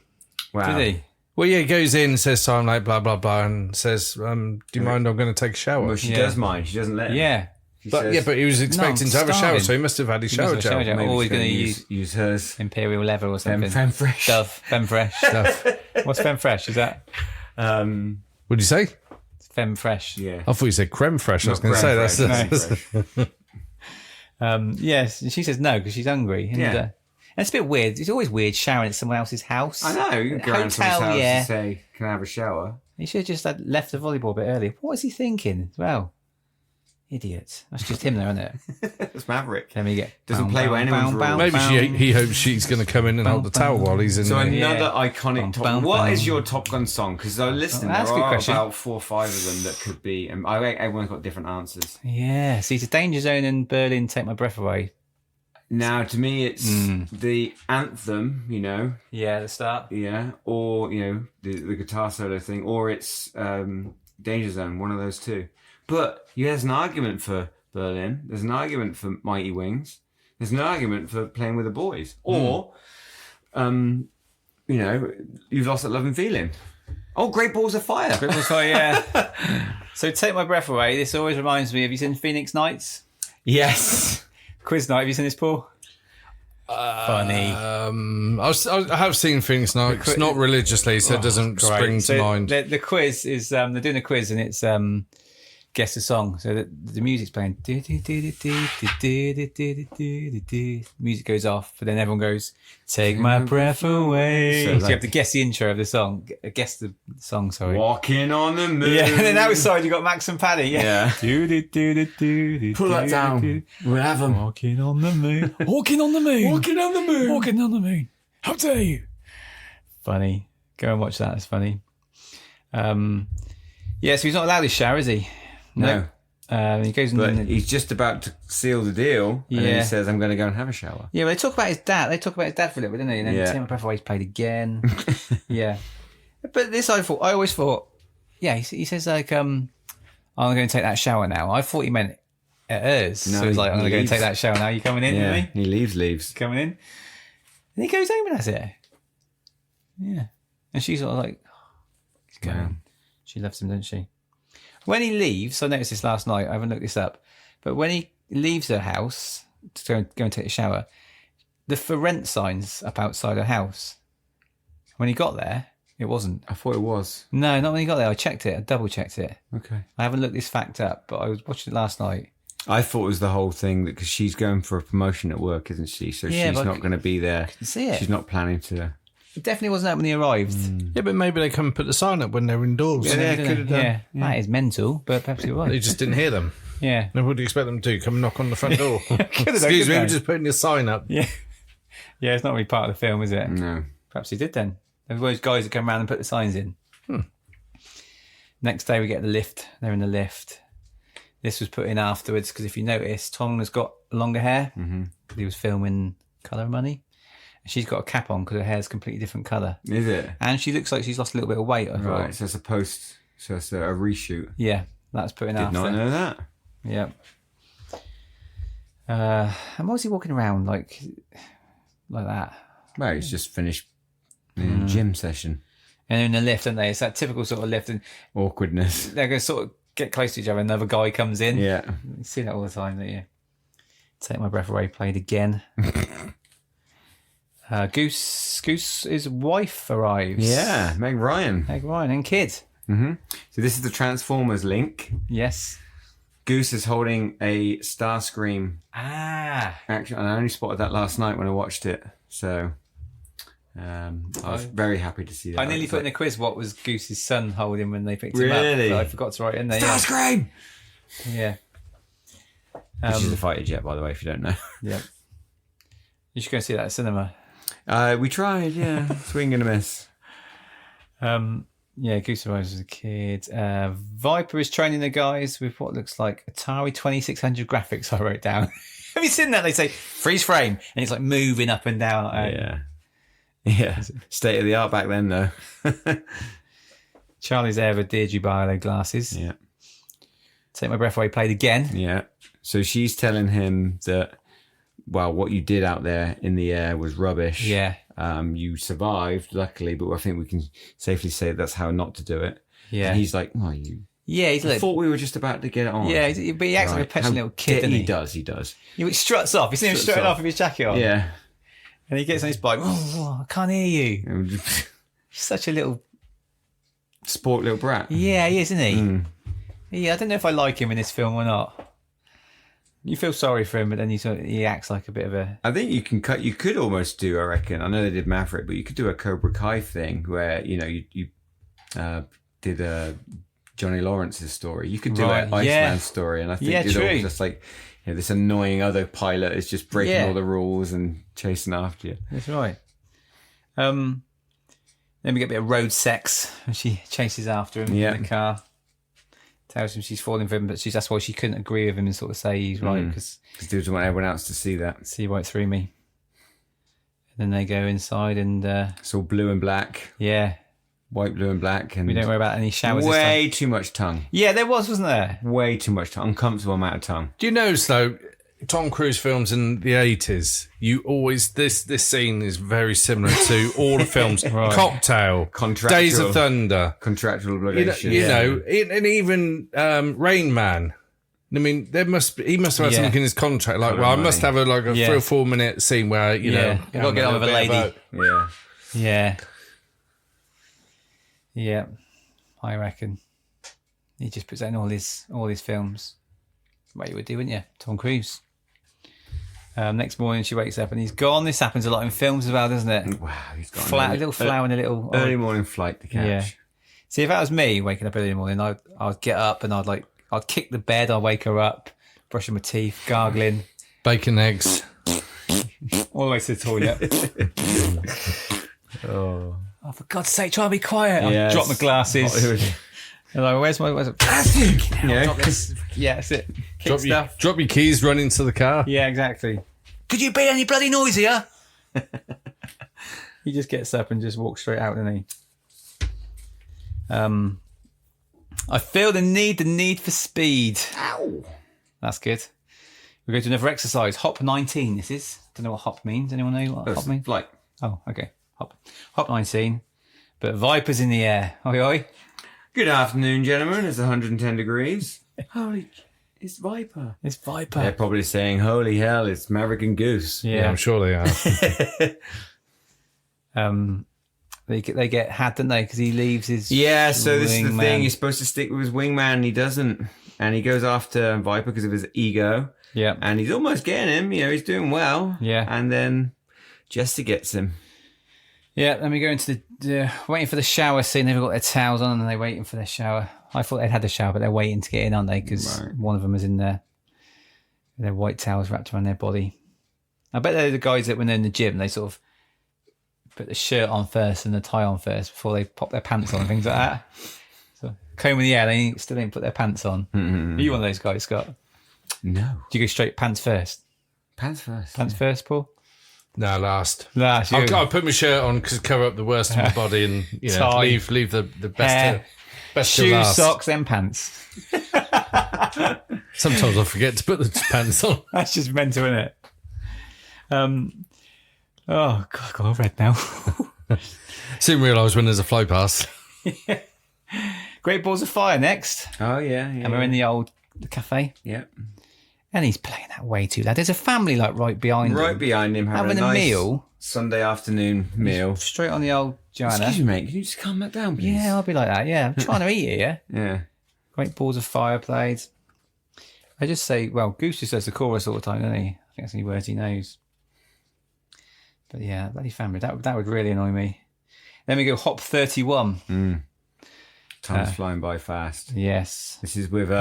Wow. Did he? Well, yeah, he goes in, says something like blah, blah, blah, and says, do you mind I'm going to take a shower? Well, she does mind. She doesn't let him. Yeah. But he was expecting to have a shower, so he must have had his shower gel. Maybe Or he's he's going to use hers. Imperial leather or something. Femme fresh. Dove. Femme fresh. Stuff. What's femme fresh? Is that What'd you say? femme fresh? Yeah. I thought you said creme fraiche. I was going to say that's... Yes, she says no because she's hungry. And, Yeah. and it's a bit weird. It's always weird showering at someone else's house. I know. You can go around someone's house and say, can I have a shower? He should have just left the volleyball a bit earlier. What is he thinking? Well, idiot. That's just him there, isn't it? It's Maverick. Let me get Doesn't play by anyone's rules. Maybe he hopes she's going to come in and hold the towel while he's in So there. another iconic Top Gun. What is your Top Gun song? Because I listened, that's a there good are question. about 4 or 5 of them that could be. And everyone's got different answers. Yeah. See, it's Danger Zone and Berlin Take My Breath Away. Now, to me, it's the anthem, Yeah, the start. yeah, or the guitar solo thing, or it's Danger Zone, one of those two. But there's an argument for Berlin. There's an argument for Mighty Wings. There's an argument for Playing with the Boys, or You've Lost That Love and Feeling. Oh, Great Balls of Fire. Great Balls of Fire, yeah. So Take My Breath Away. This always reminds me. Have you seen Phoenix Nights? Yes. Quiz Night. Have you seen this, Paul? Funny. I have seen Phoenix Nights, not religiously, so it doesn't spring to mind. The quiz is they're doing a quiz and it's guess the song. So the music's playing. Music goes off, but then everyone goes, "Take my breath away." So you have to guess the intro of the song. Guess the song. Sorry. Walking on the moon. Yeah, and then outside you got Max and Paddy. Yeah. Pull that down. We'll have them. Walking on the moon. Walking on the moon. Walking on the moon. Walking on the moon. How dare you? Funny. Go and watch that. It's funny. Yeah, so he's not allowed his shower, is he? No. He goes in. But he's just about to seal the deal, and then he says, "I'm going to go and have a shower." Yeah, well, they talk about his dad. They talk about his dad for a little bit, didn't they? And then Take My Breath Away, he's played again. Yeah, but this I always thought. Yeah, he says like, "I'm going to take that shower now." I thought he meant at hers. No, so he's like, "I'm going to go and leaves. take that shower now." You coming in? Yeah, with me? he leaves. Coming in. And he goes home and that's it. Yeah, and she's sort of like, he's going. Wow. She loves him, doesn't she? When he leaves, I noticed this last night. I haven't looked this up, but when he leaves her house to go and take a shower, the for rent signs up outside her house. When he got there, it wasn't. I thought it was. No, not when he got there. I checked it. I double checked it. Okay. I haven't looked this fact up, but I was watching it last night. I thought it was the whole thing because she's going for a promotion at work, isn't she? So Yeah, she's but not going to be there. See it? She's not planning to. It definitely wasn't that when he arrived. Yeah, but maybe they come and put the sign up when they're indoors. Yeah, Didn't could they? have done. Yeah, that is mental, but perhaps you're They right. just didn't hear them. Yeah. Now, what do you expect them to do? Come knock on the front door? done, Excuse me, couldn't we're they? just putting a sign up. Yeah. Yeah, it's not really part of the film, is it? No. Perhaps he did then. There were those guys that come around and put the signs in. Next day we get the lift. They're in the lift. This was put in afterwards because if you notice, Tom has got longer hair. Mm-hmm. He was filming Colour of Money. And she's got a cap on because her hair's completely different colour. Is it? And she looks like she's lost a little bit of weight, I thought. Right, so it's a post, so it's a reshoot. Yeah, that's put in Did after. not know that. Yeah. And why was he walking around like that? Well, he's just finished the gym session. And they're in the lift, aren't they? It's that typical sort of lift, and Awkwardness. they're going to sort of get close to each other. Another guy comes in. Yeah. You see that all the time, don't you? Take My Breath Away played again. Goose's wife arrives. Yeah, Meg Ryan. Meg Ryan and kid. So this is the Transformers link. Yes. Goose is holding a Starscream Ah. action, and I only spotted that last night when I watched it. So I was very happy to see that. I nearly put in the quiz what was Goose's son holding when they picked him Really? up. But I forgot to write it in there. Starscream! Yeah. Which is a fighter jet, by the way, if you don't know. Yeah. You should go see that at cinema. We tried, yeah. Swing and a miss. Yeah, Goose survives as a kid. Viper is training the guys with what looks like Atari 2600 graphics, I wrote down. Have you seen that? They say freeze frame, and it's like moving up and down. Yeah. State of the art back then, though. Charlie's there with Deirdre Barlow glasses. Yeah. Take My Breath Away played again. Yeah. So she's telling him that, well, what you did out there in the air was rubbish. Yeah. You survived, luckily, but I think we can safely say that's how not to do it. Yeah. And he's like, oh, you... Yeah, he's I like, thought we were just about to get it on. yeah, but he acts like a petulant little kid, doesn't he? He does. He struts off. You see him strutting off with his jacket on. Yeah. And he gets on his bike. Oh, I can't hear you. He's such a little... Sport little brat. Yeah, he is, isn't he? Yeah, I don't know if I like him in this film or not. You feel sorry for him, but then he acts like a bit of a... I think you could almost do, I reckon, I know they did Maverick, but you could do a Cobra Kai thing where, you know, you did Johnny Lawrence's story. You could do an Iceman story, and I think it's all just like, you know, this annoying other pilot is just breaking all the rules and chasing after you. That's right. Then we get a bit of road sex, and she chases after him in the car. Tells him she's falling for him, but that's why she couldn't agree with him and sort of say he's right, because he doesn't want everyone else to see that. See right through me. And then they go inside, and it's all blue and black. Yeah. White, blue and black. And we don't worry about any showers. Way too much tongue. Yeah, there wasn't there? Way too much tongue. Uncomfortable amount of tongue. Do you notice, though, Tom Cruise films in the 80s, you always... This scene is very similar to all the films. Cocktail, Days of Thunder. Contractual obligation. You know, and even Rain Man. I mean, he must have had something in his contract. Like, I must have a 3 or 4 minute scene where, you know... I've got to get on with a lady. Yeah. Yeah, I reckon. He just puts that in all his films. What you would do, wouldn't you? Tom Cruise. Next morning she wakes up and he's gone. This happens a lot in films as well, doesn't it? Wow, he's gone. A little flower and a little... Early morning flight to catch. Yeah. See, if that was me waking up early in the morning, I'd get up and I'd kick the bed, I'd wake her up, brushing my teeth, gargling. Bacon, eggs. All the way to the toilet. Oh, for God's sake, try and be quiet. I drop my glasses. And like, where's it? Plastic! Yeah, that's it. Drop your keys, run into the car. Yeah, exactly. Could you be any bloody noisier? He just gets up and just walks straight out, doesn't he? I feel the need for speed. Ow! That's good. We go to another exercise. Hop 19, this is. Don't know what hop means. Anyone know what hop means? Flight. Oh, okay. Hop 19. But Viper's in the air. Oi, oi. Good afternoon, gentlemen. It's 110 degrees. Holy... It's Viper. It's Viper. They're probably saying, holy hell, it's Maverick and Goose. Yeah, I'm sure they are. They get had, don't they? Because he leaves his Yeah, so this is the wingman. thing. He's supposed to stick with his wingman, and he doesn't. And he goes after Viper because of his ego. Yeah. And he's almost getting him. You know, he's doing well. Yeah. And then Jester gets him. Yeah, then we go into the waiting for the shower scene. They've got their towels on and they're waiting for their shower. I thought they'd had the shower, but they're waiting to get in, aren't they? Because one of them is in there with their white towels wrapped around their body. I bet they're the guys that when they're in the gym, they sort of put the shirt on first and the tie on first before they pop their pants on and things like that. So comb in the air, they still didn't put their pants on. Mm-hmm. Are you one of those guys, Scott? No. Do you go straight pants first? Pants first. Pants first, Paul? No, last. I'll put my shirt on because cover up the worst of my body and leave the best. Best shoes, socks, then pants. Sometimes I forget to put the pants on. That's just mental, isn't it? Oh God, I got red now. Soon realise when there's a flow past. Great Balls of Fire next. Oh yeah. And we're in the cafe. Yeah. And he's playing that way too loud. There's a family like right behind him having a nice meal. Sunday afternoon meal. Straight on the old Joanna. Excuse me, mate. Can you just calm that down, please? Yeah, I'll be like that. Yeah, I'm trying to eat it, yeah? Yeah. Great Balls of Fire played. I just say, well, Goose just says the chorus all the time, doesn't he? I think that's the only words he knows. But yeah, bloody family. That would really annoy me. Then we go Hop 31. Time's flying by fast. Yes. This is with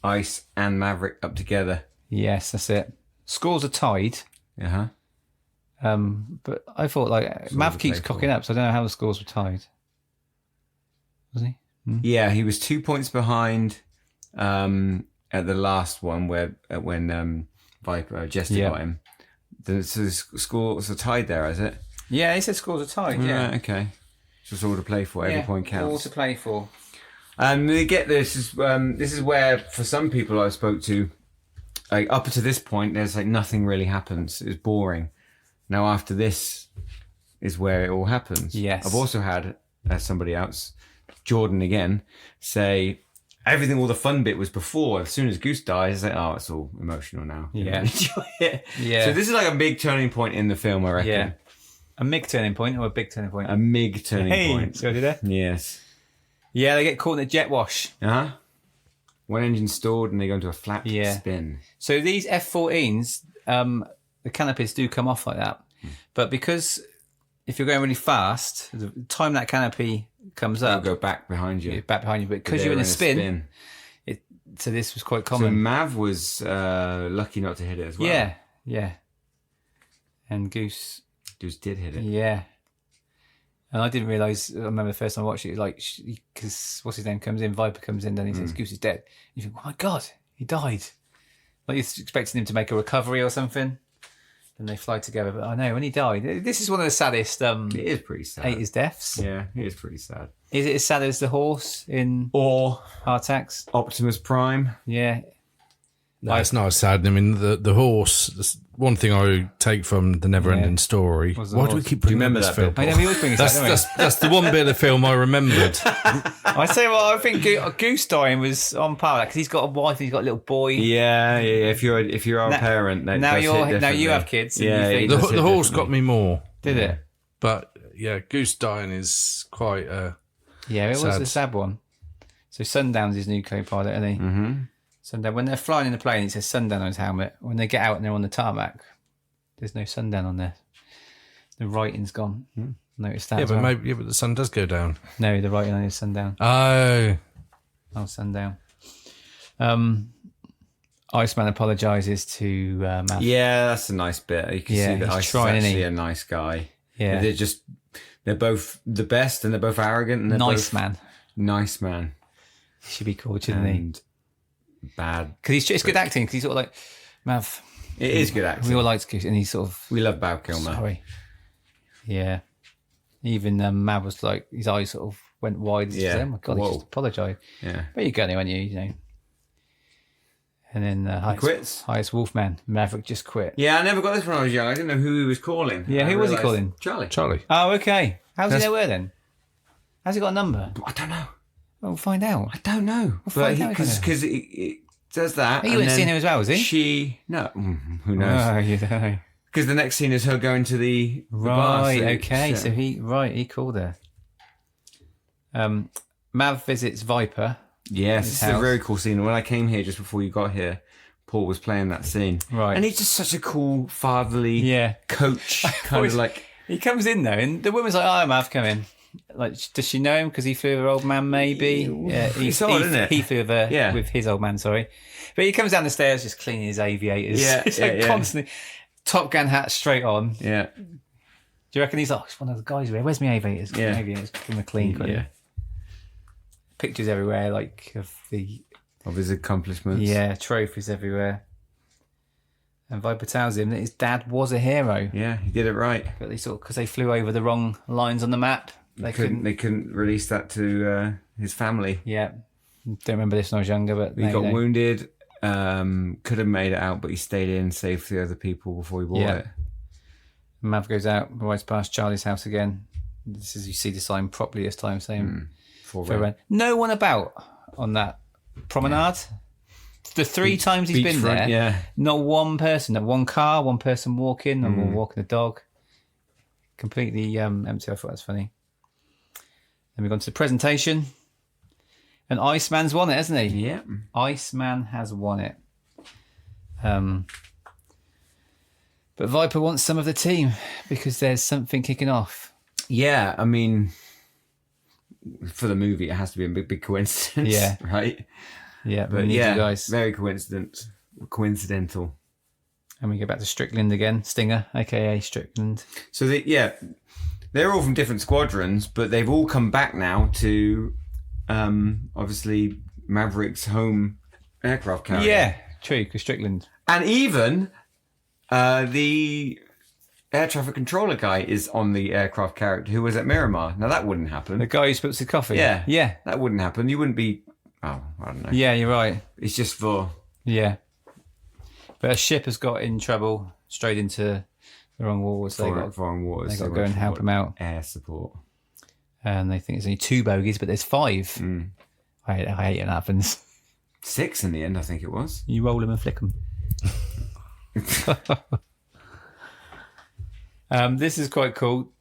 Ice and Maverick up together. Yes, that's it. Scores are tied. Uh-huh. But I thought like Mav keeps cocking up, so I don't know how the scores were tied. Was he? Yeah, he was 2 points behind at the last one when Viper Jester got him. So the score's tied there, is it? Yeah, he said scores are tied. Yeah. Right, okay. So it's all to play for. Every point counts. All to play for. And they get this is where for some people I spoke to, like up to this point, there's like nothing really happens. It's boring. Now after this is where it all happens. Yes. I've also had somebody else, Jordan again, say everything, all the fun bit was before. As soon as Goose dies, it's like, oh, it's all emotional now. Yeah. Enjoy it. Yeah. So this is like a big turning point in the film, I reckon. Yeah. A MIG turning point or a big turning point? A MIG turning point. So did they? Yes. Yeah, they get caught in the jet wash. Uh-huh. One engine stalled and they go into a flat spin. So these F-14s, the canopies do come off like that. But because if you're going really fast, the time that canopy comes up, It'll go back behind you. back behind you. But because you're in a spin, so this was quite So common. Mav was lucky not to hit it as well. Yeah, yeah. And Goose Did hit it. Yeah. And I didn't realise, I remember the first time I watched it, like, because what's his name comes in, Viper comes in, then he says, Goose is dead. And you think, oh my God, he died. Like you're expecting him to make a recovery or something. Then they fly together. But I know, when he died, this is one of the saddest It is pretty sad. 80s deaths. Yeah, it is pretty sad. Is it as sad as the horse in Or Heart Attacks? Optimus Prime. Yeah. No, it's not sad. I mean, the horse. One thing I take from the never-ending story. Was the Why do we horse? keep bringing remember this that film? bit? I know, we always bring this up, don't we? That's the one bit of the film I remembered. I say, well, I think Goose dying was on par because he's got a wife and he's got a little boy. Yeah. If you're our parent, that Now does hit now differently. you have kids. And Yeah, you it think, The, does hit the horse differently. got me more, did it? but yeah, Goose dying is quite. Yeah, it was Sad. a sad one. So Sundown's his new co-pilot, isn't he? Mm-hmm. Sundown. When they're flying in the plane, it says Sundown on his helmet. When they get out and they're on the tarmac, there's no Sundown on there. The writing's gone. Notice that. Yeah, as but well. maybe the sun does go down. No, the writing on his Sundown. Oh, Oh, Sundown. Iceman apologises to Matt. Yeah, that's a nice bit. You can Yeah, see that he's Ice is trying, isn't actually he? a nice guy. Yeah. They're both the best and they're both arrogant and they're Nice both man. Nice man. He should be called, shouldn't he? And bad. Because it's good acting. Because he's sort of like, Mav. It is good acting. We all liked Goose, and he's sort of. We love Val Kilmer. Sorry. Yeah. Even Mav was like, his eyes sort of went wide. Yeah. Oh my God, he Whoa. just apologised. Yeah. But you got it, weren't you? You know. And then quits. Highest Wolfman, Maverick just quit. Yeah, I never got this when I was young. I didn't know who he was calling. Yeah, I who was he realised- calling? Charlie. Charlie. Oh, okay. How's he know where then? How's he got a number? I don't know. Well, we'll find out. I don't know. find out, Because it does that. You and wouldn't then seen him as well, was he? She no, who knows? Oh, you don't know. Because the next scene is her going to the bar, Right, so- okay. So he called her. Mav visits Viper. Yes, his this is a house. very cool scene. When I came here just before you got here, Paul was playing that scene. Right. And he's just such a cool fatherly Yeah. coach, kind always- of like. He comes in though, and the woman's like, "Oh, Mav, come in." Like, does she know him because he flew with her old man? Maybe. Yeah, It's odd, isn't it? He flew with her, Yeah. with his old man. Sorry, but he comes down the stairs just cleaning his aviators. Yeah, it's yeah, like yeah. constantly Top Gun hat straight on. Yeah. Do you reckon he's like, it's one of the guys here? Where's my aviators? Yeah. Aviators, give him a clean. quickly. Yeah. Pictures everywhere, like of the Of his accomplishments. trophies everywhere. And Viper tells him that his dad was a hero, Yeah, he did it right. but they sort of because they flew over the wrong lines on the map, they couldn't. They couldn't release that to his family. Yeah, don't remember this when I was younger, but He got wounded. Could have made it out, but he stayed in, saved the other people before he bought Yeah. it. Mav goes out, rides past Charlie's house again. This is you see the sign properly this time saying For for rent. No one about on that promenade. The three times he's been beachfront, there, yeah. not one person, not one car, one person walking, and one walking the dog. Completely empty. I thought that's funny. Then we go on to the presentation. And Iceman's won it, hasn't he? Yeah. Iceman has won it. But Viper wants some of the team because there's something kicking off. Yeah, I mean, for the movie, it has to be a big coincidence. Yeah. Right? Yeah, But we need yeah, you guys. very coincidental. And we go back to Strickland again, Stinger, aka Strickland. So they're all from different squadrons, but they've all come back now to obviously Maverick's home aircraft carrier. Yeah, true, because Strickland. And even the air traffic controller guy is on the aircraft carrier who was at Miramar. Now, that wouldn't happen. The guy who spilt the coffee. Yeah. Yeah. That wouldn't happen. You wouldn't be... Oh, I don't know. Yeah, you're right. It's just for... Yeah. But a ship has got in trouble straight into the wrong waters. So foreign waters. They got to go and help him out. Air support. And they think there's only 2 bogies, but there's 5. I hate when that happens. 6 in the end, I think it was. You roll them and flick them. This is quite cool.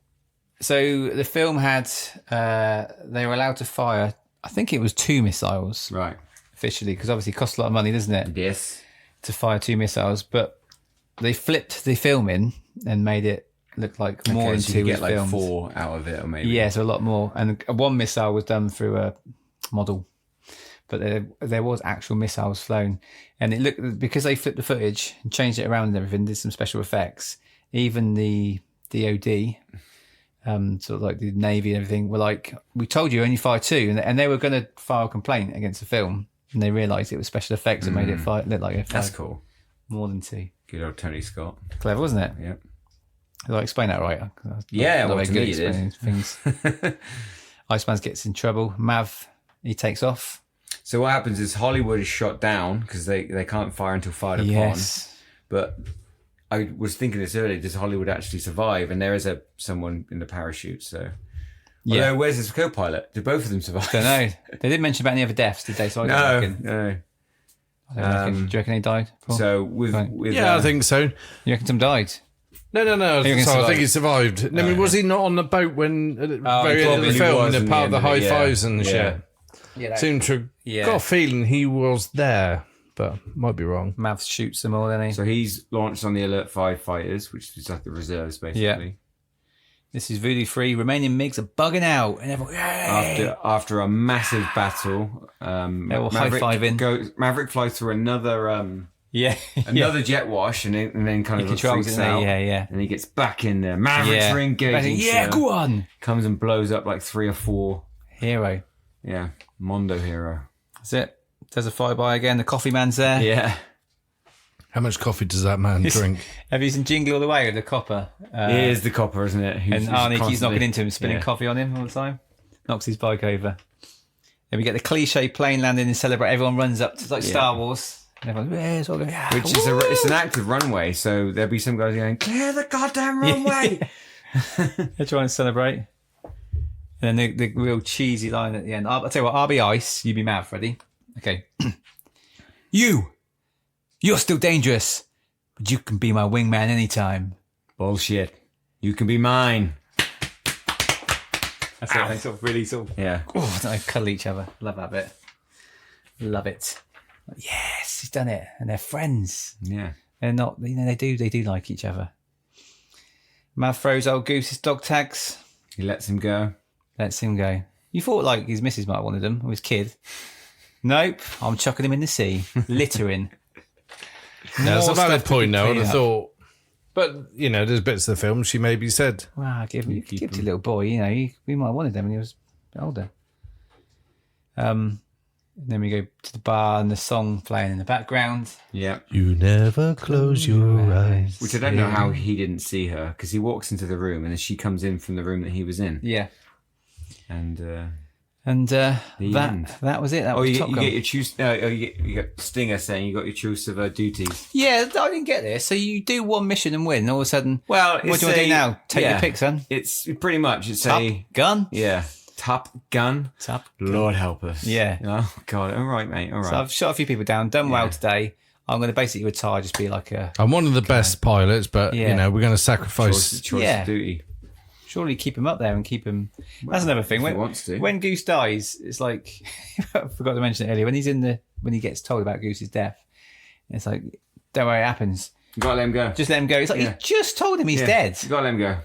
So the film had, they were allowed to fire, I think it was 2 missiles. Right. Officially, because obviously it costs a lot of money, doesn't it? Yes. To fire 2 missiles. But they flipped the film in and made it look like more than so 2 you get was filmed. 4 out of it, or maybe. Yeah, so a lot more. And 1 missile was done through a model. But there was actual missiles flown. And it looked, because they flipped the footage and changed it around and everything, did some special effects, even the DOD, sort of like the Navy and everything, were like, we told you only fire 2. And they were going to file a complaint against the film. And they realised it was special effects that made it look like it. That's cool. More than 2. Good old Tony Scott. Clever, wasn't it? Yeah. Did I explain that right? Yeah, not well, very to good me it explaining things. Iceman gets in trouble. Mav, he takes off. So what happens is Hollywood is shot down because they can't fire until fired upon. Yes. But I was thinking this earlier, does Hollywood actually survive? And there is someone in the parachute, so... Yeah. Although, where's his co-pilot? Did both of them survive? Don't know. They didn't mention about any other deaths, did they? So I don't reckon. No. I don't reckon. Do you reckon they died? Paul? So with Yeah, I think so. You reckon some died? No. reckon So I survived? think he survived. I mean, was he not on the boat when at the very end of the probably film was and in a part of the the end high of it, fives and shit? Yeah. Seemed to got a feeling he was there, but might be wrong. Mav shoots them all, then he? So he's launched on the Alert 5 fighters, which is like the reserves, basically. Yeah. This is voodoo free. Remaining MiGs are bugging out, and everyone, yay! After a massive battle, They're all high-fiving. Maverick flies through another jet wash, and then kind of controls freaks it, out. Yeah. And he gets back in there. Maverick's re-engaging. Yeah, go on. Comes and blows up like 3 or 4. Hero. Yeah, Mondo hero. That's it. Does a flyby again. The coffee man's there. Yeah. How much coffee does that man drink? Have you seen Jingle All the Way with the copper? He is the copper, isn't it? And Arnie keeps knocking into him, spilling coffee on him all the time. Knocks his bike over. Then we get the cliche plane landing and celebrate. Everyone runs up to like Star Wars. And everyone's, it's all going, which is it's an active runway, so there'll be some guys going, clear the goddamn runway. They're trying to celebrate. And then the real cheesy line at the end. I'll tell you what, I'll be ice, you be Mav, ready? Okay. You're still dangerous, but you can be my wingman anytime. Bullshit. You can be mine. That's it. They sort of really Yeah. Oh, they cuddle each other. Love that bit. Love it. Yes, he's done it. And they're friends. Yeah. They're not, they do like each other. Mav throws old Goose's dog tags. He lets him go. Lets him go. You thought like his missus might have wanted him, or his kid. Nope. I'm chucking him in the sea. Littering. No, that's a More valid stuff to point, though. clean I'd have up. thought. But, there's bits of the film she maybe said. Wow, give it to a little boy. We might have wanted him when he was a bit older. And then we go to the bar and the song playing in the background. Yeah. You never close your eyes. Which I don't know how he didn't see her, because he walks into the room and then she comes in from the room that he was in. Yeah. And that was it. That was you Top Gun. get your choose. You got Stinger saying you got your choice of duties. Yeah, I didn't get this. So you do one mission and win. All of a sudden, Well, what do you want to do now? Take your pick, son. It's pretty much Top Gun. Yeah, Top Gun. Top Gun. Lord help us. Yeah. Oh God. All right, mate. All right. So I've shot a few people down. Done well today. I'm going to basically retire. Just be like a. I'm one of the best pilots, but, Yeah. we're going to sacrifice. choice Yeah. of duty. Surely keep him up there and keep him. That's another thing. he wants to. When Goose dies, it's like I forgot to mention it earlier. When he gets told about Goose's death, it's like, don't worry, it happens. You gotta let him go. Just let him go. It's like you just told him he's dead. You gotta let him go.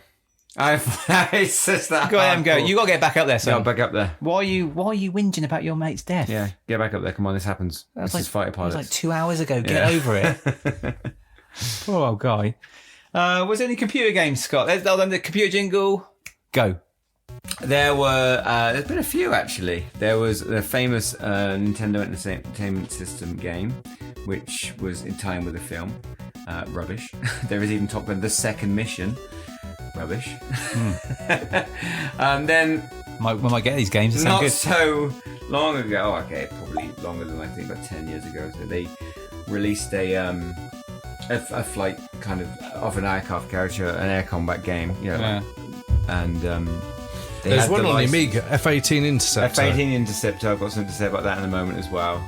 It's just that. You gotta let him go. You gotta get back up there, son. Yeah, back up there. Why are you whinging about your mate's death? Yeah, get back up there. Come on, this happens. This is fighter It pilots. was like 2 hours ago. Get over it. Poor old guy. Was there any computer games, Scott? Let's hold on the computer jingle. Go. There's been a few actually. There was the famous Nintendo Entertainment System game, which was in time with the film. Rubbish. There is even Top Gun: The Second Mission. Rubbish. Then when I get these games, it sounds not good. so long ago. Okay, probably longer than I think, about 10 years ago. So they released a flight kind of an aircraft character, an air combat game. You know, Yeah. and There's one on the Amiga, F-18 Interceptor. F-18 Interceptor. I've got something to say about that in a moment as well.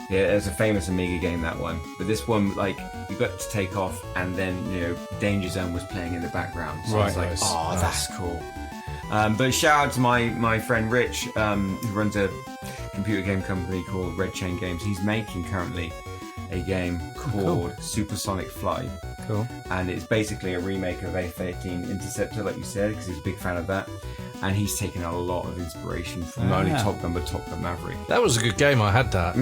Yeah, it's a famous Amiga game, that one. But this one, like, you got to take off, and then, you know, Danger Zone was playing in the background. So I was like, Nice. that's cool. But shout out to my friend Rich, who runs a computer game company called Red Chain Games. He's making currently a game called Supersonic Flight. Cool. And it's basically a remake of F-18 Interceptor, like you said, because he's a big fan of that. And he's taken a lot of inspiration from not only Top Gun, but Top Gun Maverick. That was a good game. I had that.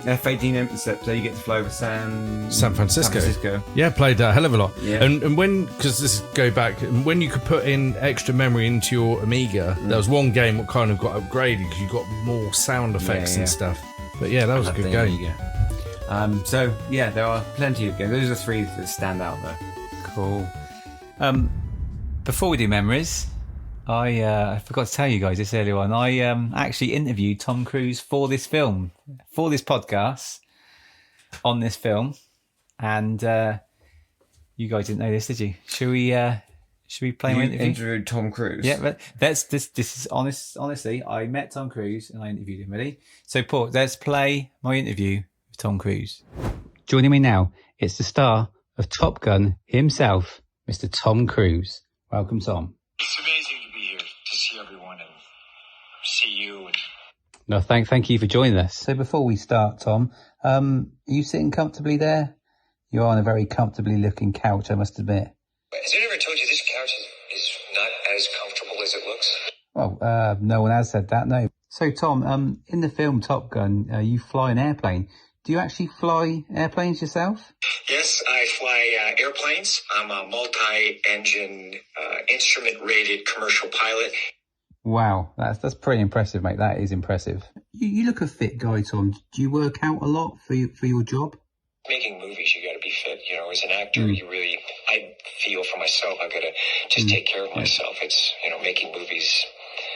F-18 Interceptor, you get to fly over San Francisco. Yeah, played that a hell of a lot. Yeah. And when, because this go back, when you could put in extra memory into your Amiga, there was one game that kind of got upgraded because you got more sound effects and stuff. But yeah, that was a good game. So yeah, there are plenty of games. Those are three that stand out though. Cool. Before we do memories, I forgot to tell you guys this earlier on. I actually interviewed Tom Cruise for this film, for this podcast, on this film, and you guys didn't know this, did you? Should we play my interview? Interviewed Tom Cruise. Yeah, but this is honest. Honestly, I met Tom Cruise and I interviewed him. Ready? So, Paul, let's play my interview with Tom Cruise. Joining me now, it's the star of Top Gun himself, Mr. Tom Cruise. Welcome, Tom. It's amazing to be here to see everyone and see you. And No, thank you for joining us. So before we start, Tom, are you sitting comfortably there? You're on a very comfortably looking couch, I must admit. has anyone ever told you this couch is not as comfortable as it looks? Well, no one has said that, no. So, Tom, in the film Top Gun, you fly an airplane. Do you actually fly airplanes yourself? Yes, I fly airplanes. I'm a multi-engine, instrument-rated commercial pilot. Wow, that's pretty impressive, mate. That is impressive. You look a fit guy, Tom. Do you work out a lot for your job? Making movies, you got to be fit. You know, as an actor, I feel for myself, I got to just take care of myself. It's, making movies,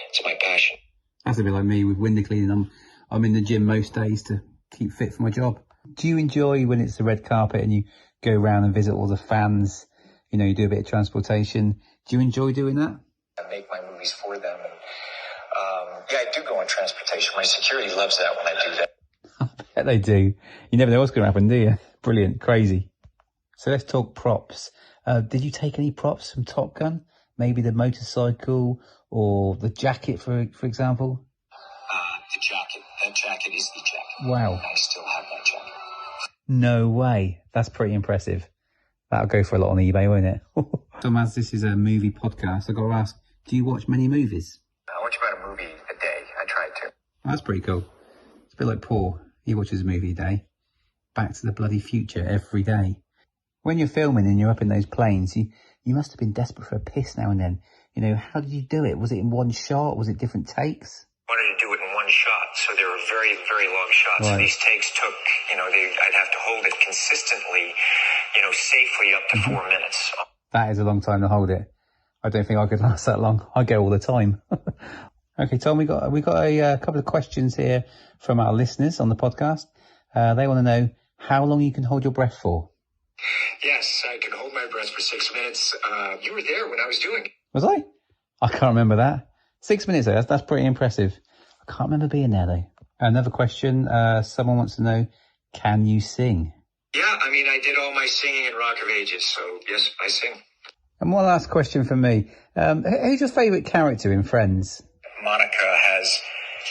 it's my passion. That's a bit like me with window cleaning. I'm in the gym most days to keep fit for my job. Do you enjoy when it's the red carpet and you go around and visit all the fans? You do a bit of transportation. Do you enjoy doing that? I make my movies for them. And, I do go on transportation. My security loves that when I do that. I bet they do. You never know what's going to happen, do you? Brilliant. Crazy. So let's talk props. Did you take any props from Top Gun? Maybe the motorcycle or the jacket, for example? The jacket. That jacket is the jacket. Wow. I still have that jacket. No way. That's pretty impressive. That'll go for a lot on eBay, won't it? Tom, as this is a movie podcast, I've got to ask, do you watch many movies? I watch about a movie a day. I try to. That's pretty cool. It's a bit like Paul. He watches a movie a day. Back to the bloody future every day. When you're filming and you're up in those planes, you must have been desperate for a piss now and then. How did you do it? Was it in one shot? Was it different takes? I wanted to do it in one shot, so they were very, very long shots. Right. So these takes took, I'd have to hold it consistently, safely up to 4 minutes. That is a long time to hold it. I don't think I could last that long. I go all the time. Okay, Tom, we got a couple of questions here from our listeners on the podcast. They want to know how long you can hold your breath for. Yes, I can hold my breath for 6 minutes. You were there when I was doing it. Was I? I can't remember that. 6 minutes though, that's pretty impressive. I can't remember being there though. Another question, someone wants to know, can you sing? Yeah, I did all my singing in Rock of Ages, so yes, I sing. And one last question from me. Who's your favourite character in Friends? Monica has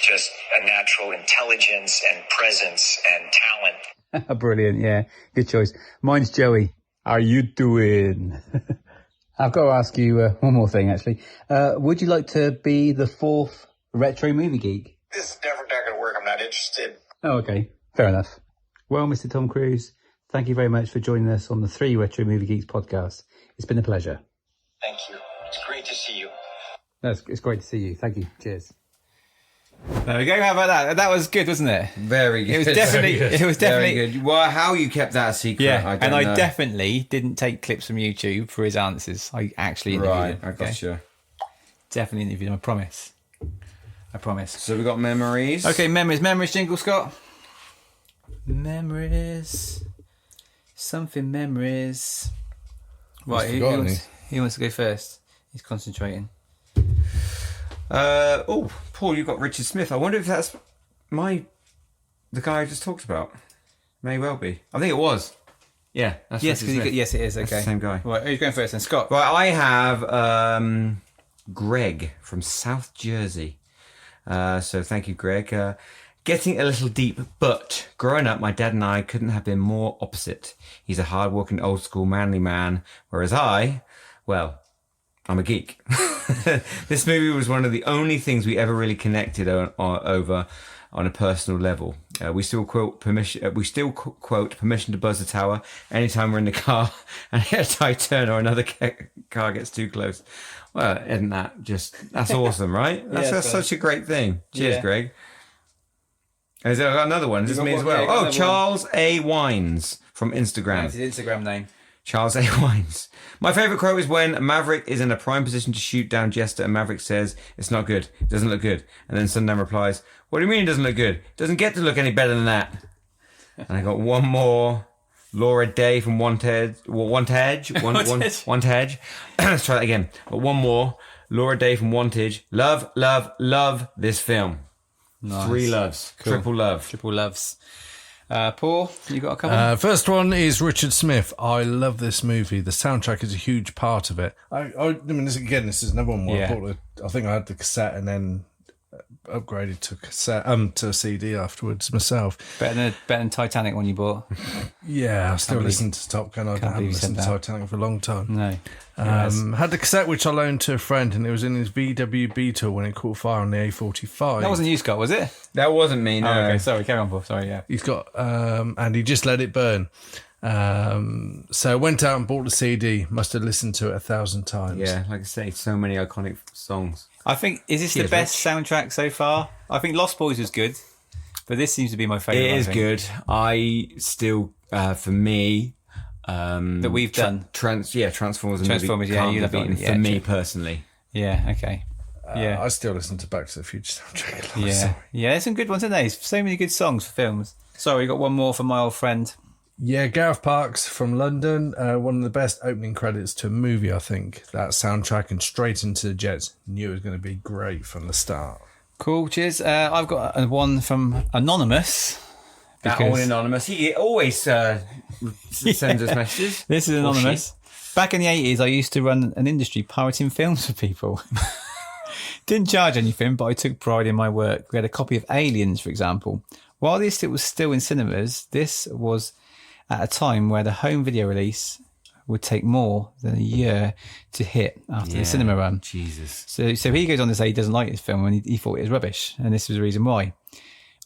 just a natural intelligence and presence and talent. Brilliant, yeah. Good choice. Mine's Joey. How you doing? I've got to ask you one more thing, actually. Would you like to be the 4th retro movie geek? This is never not going to work. I'm not interested. Oh, okay. Fair enough. Well, Mr. Tom Cruise, thank you very much for joining us on the 3 Retro Movie Geeks podcast. It's been a pleasure. Thank you. It's great to see you. No, it's great to see you. Thank you. Cheers. There we go. How about that? That was good, wasn't it? Very good. It was definitely. It was definitely very good. Well, how you kept that a secret? Yeah, I don't know. I definitely didn't take clips from YouTube for his answers. I actually interviewed him. I gotcha. Definitely interviewed him. I promise. I promise. So we got memories. Okay, memories. Jingle, Scott. Memories. Something memories. Right, he wants to go first. He's concentrating. Paul, you got Richard Smith. I wonder if that's the guy I just talked about. May well be. I think it was. Yeah, that's yes, Richard Smith. yes, it is. Okay, That's the same guy. Right, who's going first then? Scott. Right, I have Greg from South Jersey. So thank you, Greg. Getting a little deep, but growing up, my dad and I couldn't have been more opposite. He's a hard-working, old-school, manly man, whereas I'm a geek. This movie was one of the only things we ever really connected over on a personal level. We still quote permission to buzz the tower anytime we're in the car and hit a tight turn or another car gets too close. Well, isn't that's awesome, right? That's such a great thing. Cheers, Greg. Is there another one? Is this me as well? Charles A. Wines from Instagram. That's his Instagram name. Charles A. Wines. My favourite quote is when Maverick is in a prime position to shoot down Jester and Maverick says, "It's not good. It doesn't look good." And then Sundown replies, "What do you mean it doesn't look good? It doesn't get to look any better than that." And I got one more. Laura Day from Wantage. Let's try that again. But one more. Laura Day from Wantage. Love, love, love this film. Nice. 3 loves. Cool. Triple love. Triple loves. Paul, you got a couple? First one is Richard Smith. I love this movie. The soundtrack is a huge part of it. I mean, this is another one where I think I had the cassette and then upgraded to a CD afterwards myself. Better than Titanic one you bought. Yeah, I still listen to Top Gun. I haven't listened to Titanic for a long time. No. Had the cassette which I loaned to a friend, and it was in his VW Beetle when it caught fire on the A45. That wasn't you, Scott, was it? That wasn't me, no. Oh, okay, sorry, carry on, Paul. Sorry, yeah. He's got, and he just let it burn. So I went out and bought the CD. Must have listened to it 1,000 times. Yeah, like I say, so many iconic songs. I think, is this the best soundtrack so far? I think Lost Boys was good, but this seems to be my favourite. It is good. I still, for me... that we've done. Transformers. You love it. For me personally. Yeah, okay. Yeah. I still listen to Back to the Future soundtrack. Yeah, there's some good ones, isn't there? So many good songs for films. Sorry, we got one more from my old friend. Yeah, Gareth Parks from London. One of the best opening credits to a movie, I think. That soundtrack and Straight Into the Jets. Knew it was going to be great from the start. Cool, cheers. I've got one from Anonymous. That all anonymous. He always sends us messages. This is Anonymous. Back in the 80s, I used to run an industry pirating films for people. Didn't charge anything, but I took pride in my work. We had a copy of Aliens, for example. While this was still in cinemas, this was at a time where the home video release would take more than a year to hit after the cinema run. Jesus. So he goes on to say he doesn't like this film and he thought it was rubbish. And this was the reason why.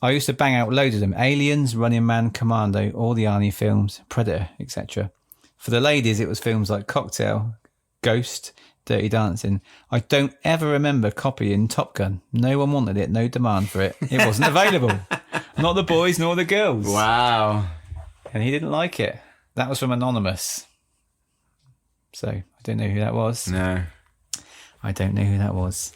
I used to bang out loads of them. Aliens, Running Man, Commando, all the Arnie films, Predator, etc. For the ladies, it was films like Cocktail, Ghost, Dirty Dancing. I don't ever remember copying Top Gun. No one wanted it, no demand for it. It wasn't available. Not the boys nor the girls. Wow. And he didn't like it. That was from Anonymous. So I don't know who that was. No. I don't know who that was.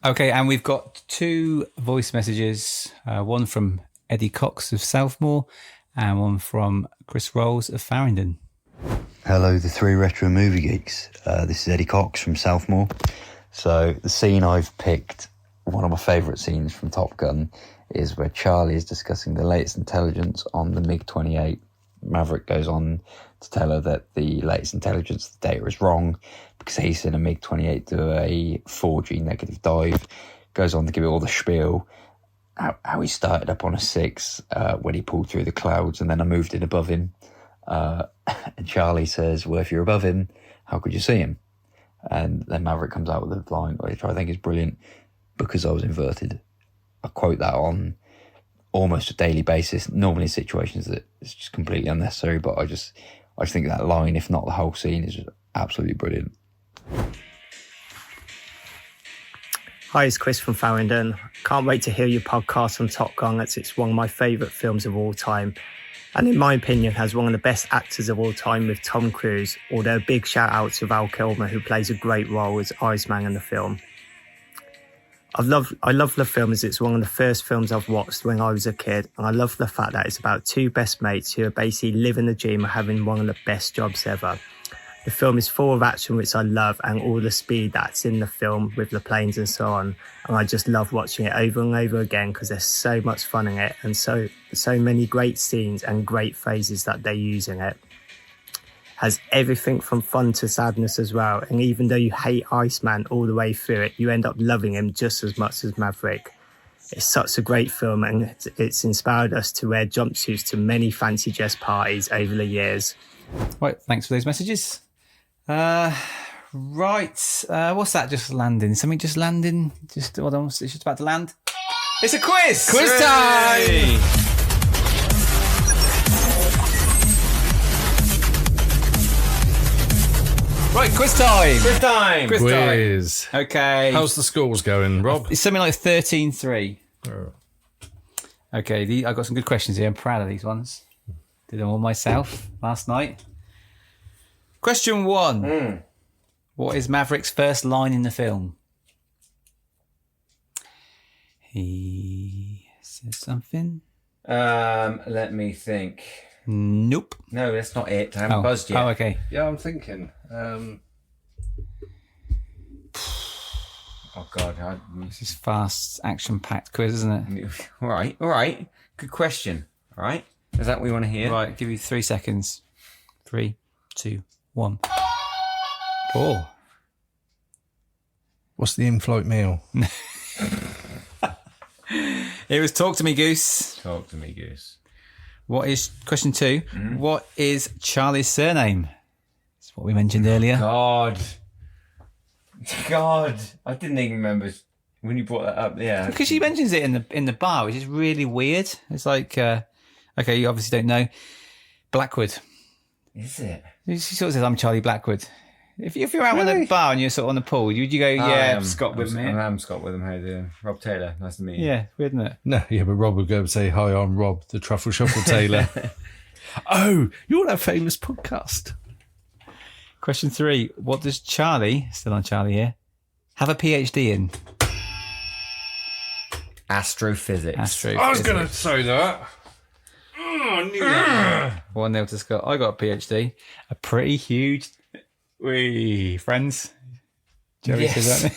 Okay, and we've got 2 voice messages. One from Eddie Cox of Southmore and one from Chris Rolls of Farringdon. Hello, the 3 retro movie geeks. This is Eddie Cox from Southmore. So the scene I've picked, one of my favourite scenes from Top Gun, is where Charlie is discussing the latest intelligence on the MiG-28. Maverick goes on to tell her that the latest intelligence, the data is wrong, because he's seen a MiG-28 do a 4G negative dive. Goes on to give it all the spiel, how he started up on a 6 when he pulled through the clouds, and then I moved in above him. And Charlie says, well, if you're above him, how could you see him? And then Maverick comes out with a line, which I think is brilliant, because I was inverted. I quote that on almost a daily basis, normally in situations that it's just completely unnecessary, but I just think that line, if not the whole scene, is absolutely brilliant. Hi, it's Chris from Farringdon. Can't wait to hear your podcast on Top Gun, as it's one of my favourite films of all time. And in my opinion, has one of the best actors of all time with Tom Cruise, although a big shout out to Val Kilmer, who plays a great role as Iceman in the film. I love the film as it's one of the first films I've watched when I was a kid, and I love the fact that it's about two best mates who are basically living the dream of having one of the best jobs ever. The film is full of action, which I love, and all the speed that's in the film with the planes and so on. And I just love watching it over and over again because there's so much fun in it and so many great scenes and great phrases that they use in it. Has everything from fun to sadness as well. And even though you hate Iceman all the way through it, you end up loving him just as much as Maverick. It's such a great film, and it's inspired us to wear jumpsuits to many fancy dress parties over the years. Right, thanks for those messages. What's that just landing? Something just landing? Just hold on, it's just about to land. It's a quiz! Quiz time! Right, quiz time! Quiz. Okay. How's the scores going, Rob? It's something like 13-3. Okay, I've got some good questions here. I'm proud of these ones. Did them all myself last night. Question 1. What is Maverick's first line in the film? He says something. Let me think. Nope. No, that's not it. I haven't buzzed yet. Oh, okay. Yeah, I'm thinking. Oh, God. This is fast, action-packed quiz, isn't it? All right. Good question. All right. Is that what we want to hear? Right, give you 3 seconds. 3, 2, 1. Paul. What's the in-flight meal? It was Talk to Me, Goose. Talk to me, Goose. What is question 2? What is Charlie's surname? That's what we mentioned earlier. God, I didn't even remember when you brought that up. Yeah, Because she mentions it in the bar, which is really weird. It's like, okay, you obviously don't know. Blackwood. Is it? She sort of says, "I'm Charlie Blackwood." If you're out on the bar and you're sort of on the pool, would you go, "Yeah, Scott with me"? I'm Scott with him. How you doing? Rob Taylor. Nice to meet you. Yeah, weird, isn't it? No, yeah, but Rob would go and say, "Hi, I'm Rob, the Truffle Shuffle Taylor." Oh, you're that famous podcast. Question 3. What does Charlie, still on Charlie here, have a PhD in? Astrophysics. I was going to say that. Oh, I knew that. 1-0 to Scott. I got a PhD. A pretty huge... friends. Jerry says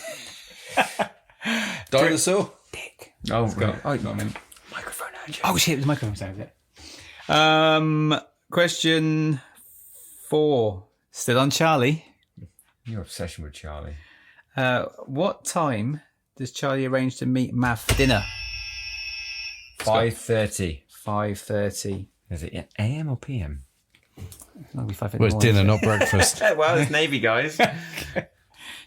that. Dinosaur? Dick. Oh, God. Oh, not me. Microphone action. Oh, shit, it was microphone sound, it. Question 4. Still on Charlie. Your obsession with Charlie. What time does Charlie arrange to meet Mav for dinner? 5:30. 5:30. Is it AM or PM? It'll be 5:30. Well, it's dinner, not breakfast. Well, it's Navy guys.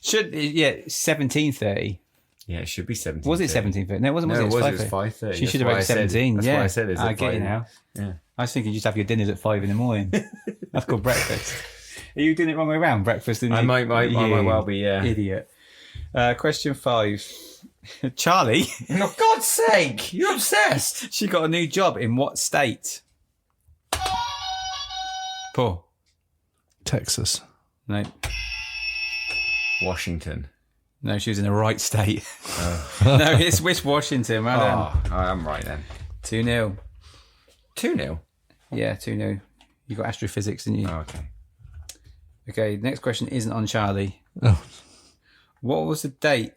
Should 17:30. Yeah, it should be 17. Was it 17:30? No, it wasn't. No, was it? it was 5:30. She should have arranged 17. That's why I said it. I get you now. Yeah. I was thinking you just have your dinners at 5 in the morning. That's called breakfast. Are you doing it wrong way around? Breakfast in I might well be, yeah. Idiot. Question 5. Charlie. For God's sake, you're obsessed. She got a new job in what state? Paul. Texas. No. Washington. No, she was in the right state. No, it's Washington. Well done. I'm right then. 2-0. 2-0? Yeah, 2-0. You got astrophysics, didn't you? Oh, okay. Okay, next question isn't on Charlie. Oh. What was the date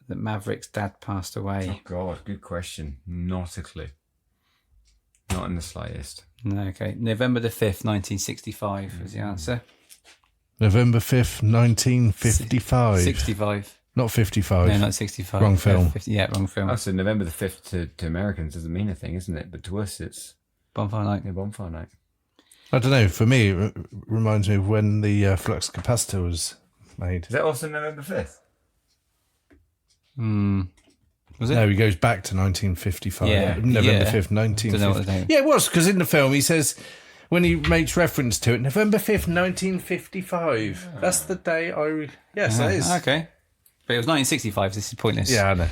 that Maverick's dad passed away? Oh, God, good question. Not a clue. Not in the slightest. No, okay. November the 5th, 1965 was the answer. November 5th, 1955. 65. Not 55. No, not 65. Wrong film. 50, yeah, wrong film. Oh, so November the 5th to Americans doesn't mean a thing, isn't it? But to us, it's... Bonfire night. Yeah, bonfire night. I don't know. For me, it reminds me of when the flux capacitor was made. Is that also November 5th? Was it? No, he goes back to 1955. Yeah. November Yeah. 5th, Don't know what 1950. the date. Yeah, it was, because in the film he says, when he makes reference to it, November 5th, 1955. That's the day Yes, that is. Okay. But it was 1965, so this is pointless. Yeah,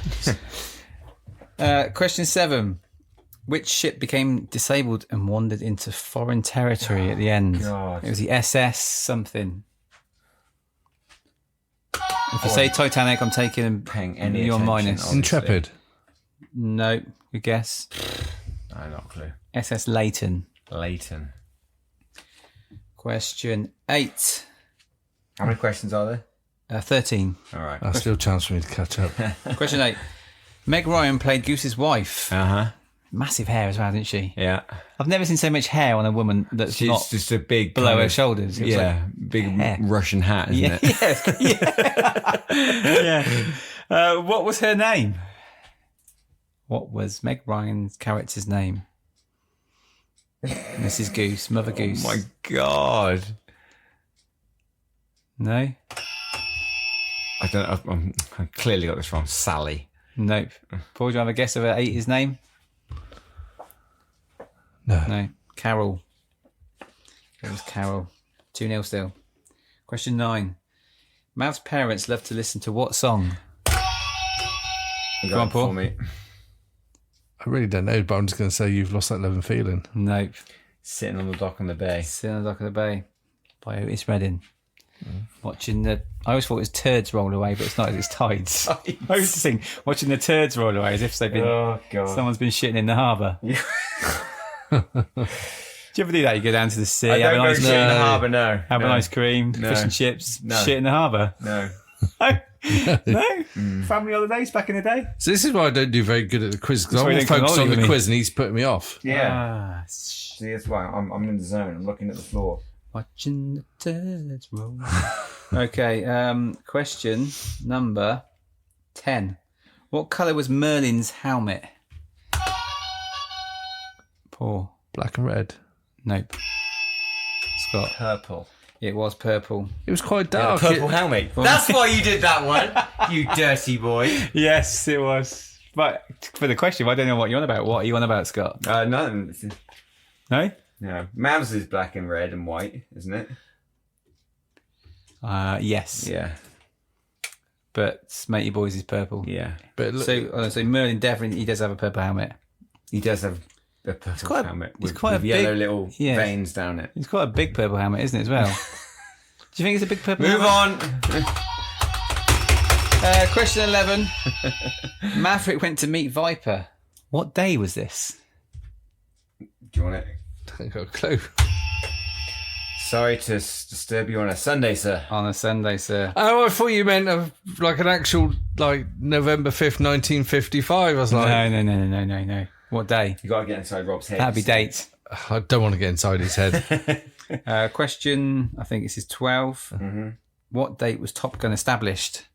I know. Question 7. Which ship became disabled and wandered into foreign territory at the end? God. It was the SS something. If you say Titanic, I'm taking Paying any your attention, minus. obviously. Intrepid. No, good guess. No, not a clue. SS Leighton. Leighton. Question 8. How many questions are there? 13. All right. That's still a chance for me to catch up. Question 8. Meg Ryan played Goose's wife. Uh-huh. Massive hair as well, didn't she? Yeah. I've never seen so much hair on a woman that's She's not just a big below kind her of- shoulders. It was Yeah, big hair. Russian hat, isn't it? Yeah. What was her name? What was Meg Ryan's character's name? Mrs. Goose, Mother Goose. Oh my God. No? I don't know. I clearly got this wrong. Sally. Nope. Paul, do you have a guess of her 80's name? No. No. Carol. It was Carol. 2-0 still. Question 9. Mav's parents love to listen to what song? Go on, Paul. For me. I really don't know, but I'm just going to say You've Lost That Love and Feeling. Nope. Sitting on the dock on the bay. Sitting on the Dock of the Bay by Otis Redding. Watching the... I always thought it was turds roll away, but it's not. It's tides. I used to sing watching the turds roll away as if they've been... Oh, God. Someone's been shitting in the harbour. Do you ever do that? You go down to the sea, I have don't an go ice shit cream, in the harbour, no. have no. an ice cream, No. fish and chips, No. shit in the harbour. No. No? Family holidays back in the day? So this is why I don't do very good at the quiz, because That's why I'm you all don't focused come on with the me. quiz and he's putting me off. Yeah. See, that's why I'm in the zone. I'm looking at the floor. Watching the turds roll. Okay, question number 10. What colour was Merlin's helmet? Paul. Black and red. Nope. Scott. Purple. It was purple. It was quite Yeah, dark. purple helmet. That's why you did that one, you dirty boy. Yes, it was. But for the question, I don't know what you're on about. What are you on about, Scott? No. No? No. Mavs is black and red and white, isn't it? Yes. Yeah. But Matey Boys is purple. Yeah. But look, So Merlin definitely, he does have a purple helmet. He does have a purple quite a- helmet it's with, quite a with yellow big- little yeah. veins down it. It's quite a big purple helmet, isn't it, as well? Do you think it's a big purple Move helmet? on. Question 11. Maverick went to meet Viper. What day was this? Do you want it? I ain't got a clue. Sorry to disturb you on a Sunday, sir. On a Sunday, sir. Oh, I thought you meant like an actual, like, November 5th, 1955. I was like, No. What day? You got to get inside Rob's head. That'd be date. I don't want to get inside his head. Question, I think this is 12. Mm-hmm. What date was Top Gun established?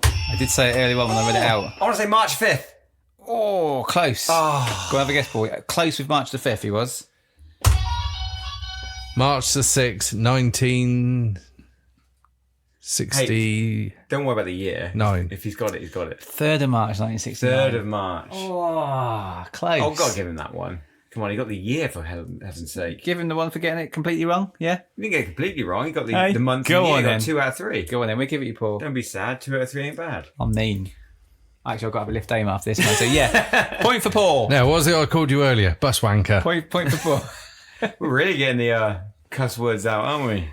I did say it earlier on when I read it out. I want to say March 5th. Oh, close. Oh. Go have a guess, boy. Close with March the 5th, he was. March the 6th, 1969. Don't worry about the year. If he's got it, he's got it. 3rd of March, 1969. 3rd of March. Oh, close. I've got to give him that one. Come on, he got the year for heaven's sake. Give him the one for getting it completely wrong, yeah? You didn't get it completely wrong. He got the, Hey, the month go and year. on He got then. 2 out of 3. Go on then, we'll give it you, Paul. Don't be sad. 2 out of 3 ain't bad. I'm mean. Actually, I've got to have a lift aim after this one, so yeah. Point for Paul. Now, what was it I called you earlier? Bus wanker. Point for Paul. We're really getting the cuss words out, aren't we?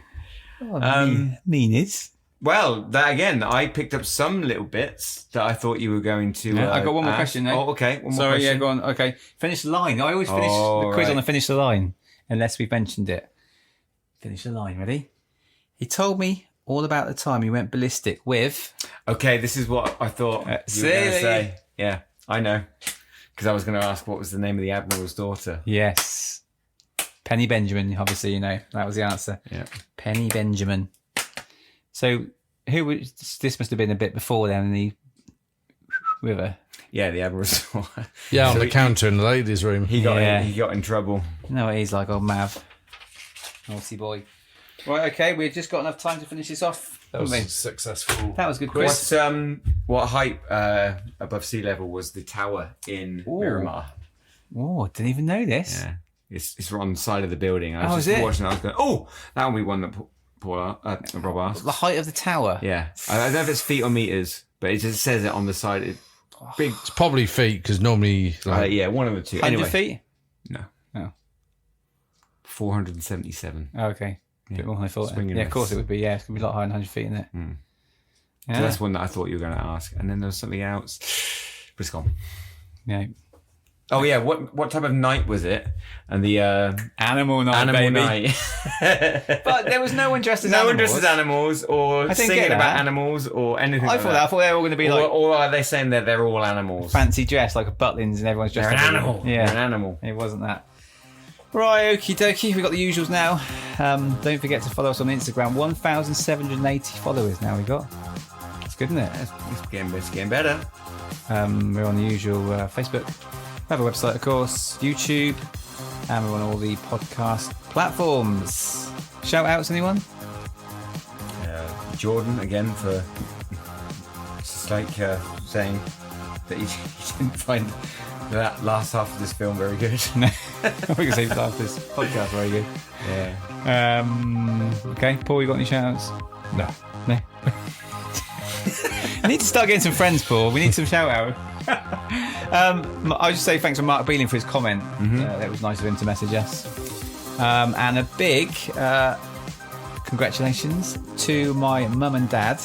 Mean is. Well, that again, I picked up some little bits that I thought you were going to. Yeah, I got one more ask. question now. Oh, okay. One more Sorry, question. yeah, go on. Okay. Finish the line. I always finish the quiz on the finish the line, unless we've mentioned it. Finish the line. Ready? He told me all about the time he went ballistic with... Okay, this is what I thought you were going to say. Yeah, I know. Because I was going to ask what was the name of the Admiral's daughter. Yes. Penny Benjamin, obviously, you know. That was the answer. Yeah. Penny Benjamin. So, who was... This must have been a bit before then in the river. Yeah, the Admiral's daughter. Yeah, on So the counter in the ladies' room. He got in trouble. You know what he's like, old Mav. Naughty boy. Right, okay, we've just got enough time to finish this off. That was successful. That was good quiz. What height above sea level was the tower in Miramar? Oh, didn't even know this. Yeah. It's on the side of the building. I was is just it? watching. I was going, oh, that'll be one that Rob asks. The height of the tower. Yeah. I don't know if it's feet or meters, but it just says it on the side. Big. It's probably feet because normally, Yeah, one of the two. 100 Anyway. feet? No. Oh. 477. Oh, okay. A bit more than I thought. Swing and Yeah, of course miss. it would be. Yeah, it's going to be a lot higher than 100 feet, isn't it? Yeah. So that's one that I thought you were going to ask. And then there was something else. But it's gone. Yeah. Oh, yeah. What type of night was it? And the Animal night, animal baby. night. But there was no one dressed as No animals. one dressed as animals or I didn't singing get that. about animals or anything I like thought that. I thought they were all going to be like Or are they saying that they're all animals? fancy dress, like a Butlins, and everyone's dressed They're an up. animal. Yeah. They're an animal. It wasn't that. Right, okie dokie. We've got the usuals now. Don't forget to follow us on Instagram. 1,780 followers now we got. It's good, isn't it? It's getting better. We're on the usual Facebook. We have a website, of course, YouTube, and we're on all the podcast platforms. Shout outs, anyone? Jordan, again, for just like saying that he didn't find that last half of this film very good. No, I think it's after this podcast very good. Yeah. Okay, Paul, you got any shout outs? no. No. I need to start getting some friends, Paul. We need some shout out. I'll just say thanks to Mark Beeling for his comment. That was nice of him to message us. And a big congratulations to my mum and dad,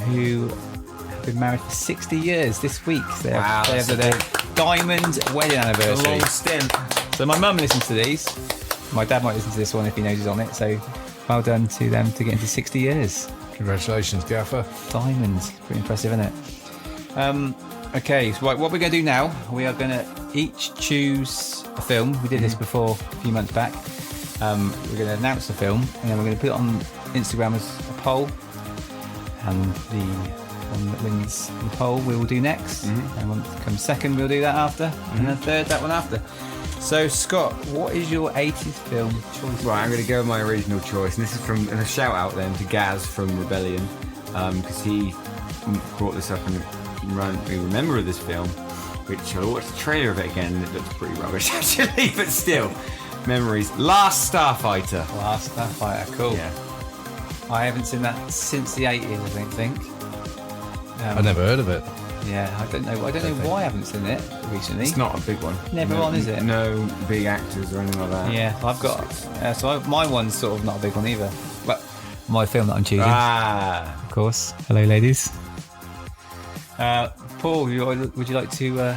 who have been married for 60 years this week. They have their diamond wedding anniversary. A long stint. So my mum listens to these. My dad might listen to this one if he knows he's on it. So well done to them to get into 60 years. Congratulations, Gaffer. Diamonds. Pretty impressive, isn't it? Okay, so right, what we're going to do now, we are going to each choose a film. We did this before a few months back. We're going to announce the film, and then we're going to put it on Instagram as a poll. And the one that wins the poll we will do next. And one that comes second, we'll do that after. And then third, that one after. So, Scott, what is your 80s film choice? Right, I'm going to go with my original choice. And this is from a shout out then to Gaz from Rebellion, because he brought this up and we remember this film, which I watched the trailer of it again and it looks pretty rubbish actually, but still, memories. Last Starfighter. Last Starfighter, cool. Yeah. I haven't seen that since the 80s, I don't think. I never heard of it. Yeah, I don't know why I haven't seen it recently. It's not a big one. Never on, is it? No big actors or anything like that. Yeah, I've got. My one's sort of not a big one either. But my film that I'm choosing, of course. Hello, ladies. Paul, would you like to?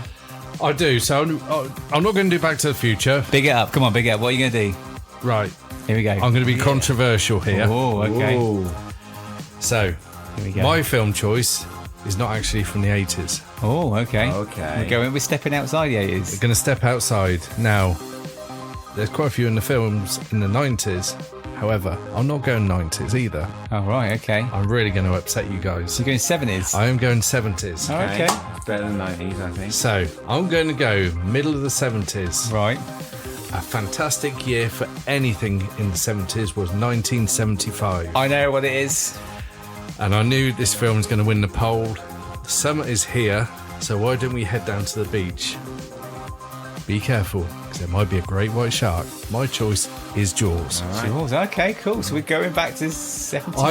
I do. So I'm not going to do Back to the Future. Big it up. Come on, big it up. What are you going to do? Right. Here we go. I'm going to be controversial here. Oh, okay. Ooh. So, Here we go. my film choice is not actually from the 80s. Oh, okay. Okay. We're stepping outside the 80s. We're going to step outside. Now, there's quite a few in the films in the 90s. However, I'm not going 90s either. Oh, right, okay. I'm really going to upset you guys. So you're going 70s? I am going 70s. Oh, okay. It's better than 90s, I think. So, I'm going to go middle of the 70s. Right. A fantastic year for anything in the 70s was 1975. I know what it is. And I knew this film was going to win the poll. The summer is here, so why don't we head down to the beach? Be careful, because there might be a great white shark. My choice is Jaws. Jaws. Okay, cool. So we're going back to 75.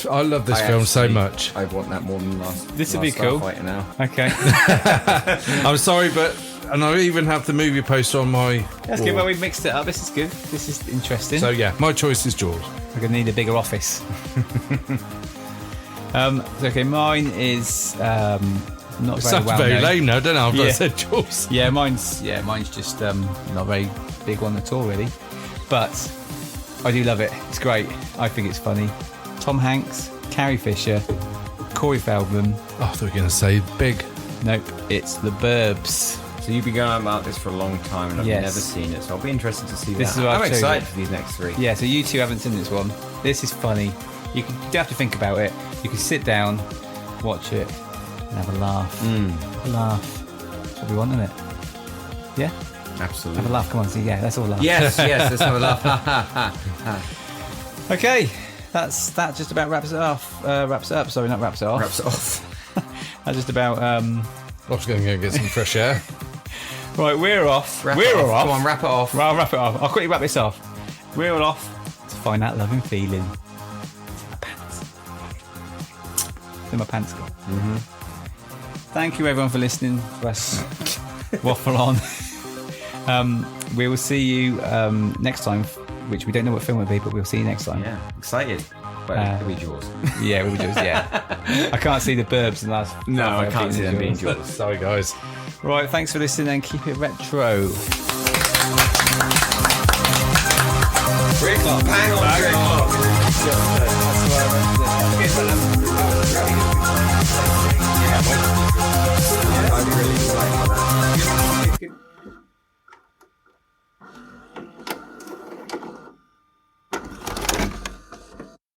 I love this film so much. I want that more than last. This would be Last cool. Starfighter now. Okay. I'm sorry, and I even have the movie poster on my That's wall. good. Well, we mixed it up. This is good. This is interesting. So yeah, my choice is Jaws. We're going to need a bigger office. Okay, mine is not very Sounds well very known. lame now, don't I? But I Yeah. said Jaws. Yeah, mine's just not a very big one at all, really. But I do love it. It's great. I think it's funny. Tom Hanks, Carrie Fisher, Corey Feldman. Oh, I thought you were going to say Big. Nope, it's The Burbs. So you've been going on about this for a long time and I've Yes. never seen it, so I'll be interested to see This that. is what I'm I've excited chosen. for these next three. Yeah, so you two haven't seen this one. This is funny. You have to think about it. You can sit down, watch it, and have a laugh. A laugh. That's what we want, isn't it? Yeah? Absolutely. Have a laugh. Come on, see, yeah, let's all laugh. Yes, let's have a laugh. Okay, that just about wraps it off. Wraps it up. Sorry, not wraps it off. Wraps it off. That's just about. I was going to go get some fresh air. Right, we're off. Wrap we're it off. off. Come on, wrap it off. I'll wrap it off. I'll quickly wrap this off. We're all off to find that loving feeling. It's in my pants. Mm-hmm. Thank you everyone for listening to us waffle on. We will see you next time, which we don't know what film it will be, but we'll see you next time. Yeah, excited. Well, it'll be Jaws. Yeah, we'll be Jaws, yeah. I can't see the burbs in the last... No, I can't see them being Jaws. Sorry, guys. Right, thanks for listening and keep it retro. 3 o'clock. Bang on 3 o'clock.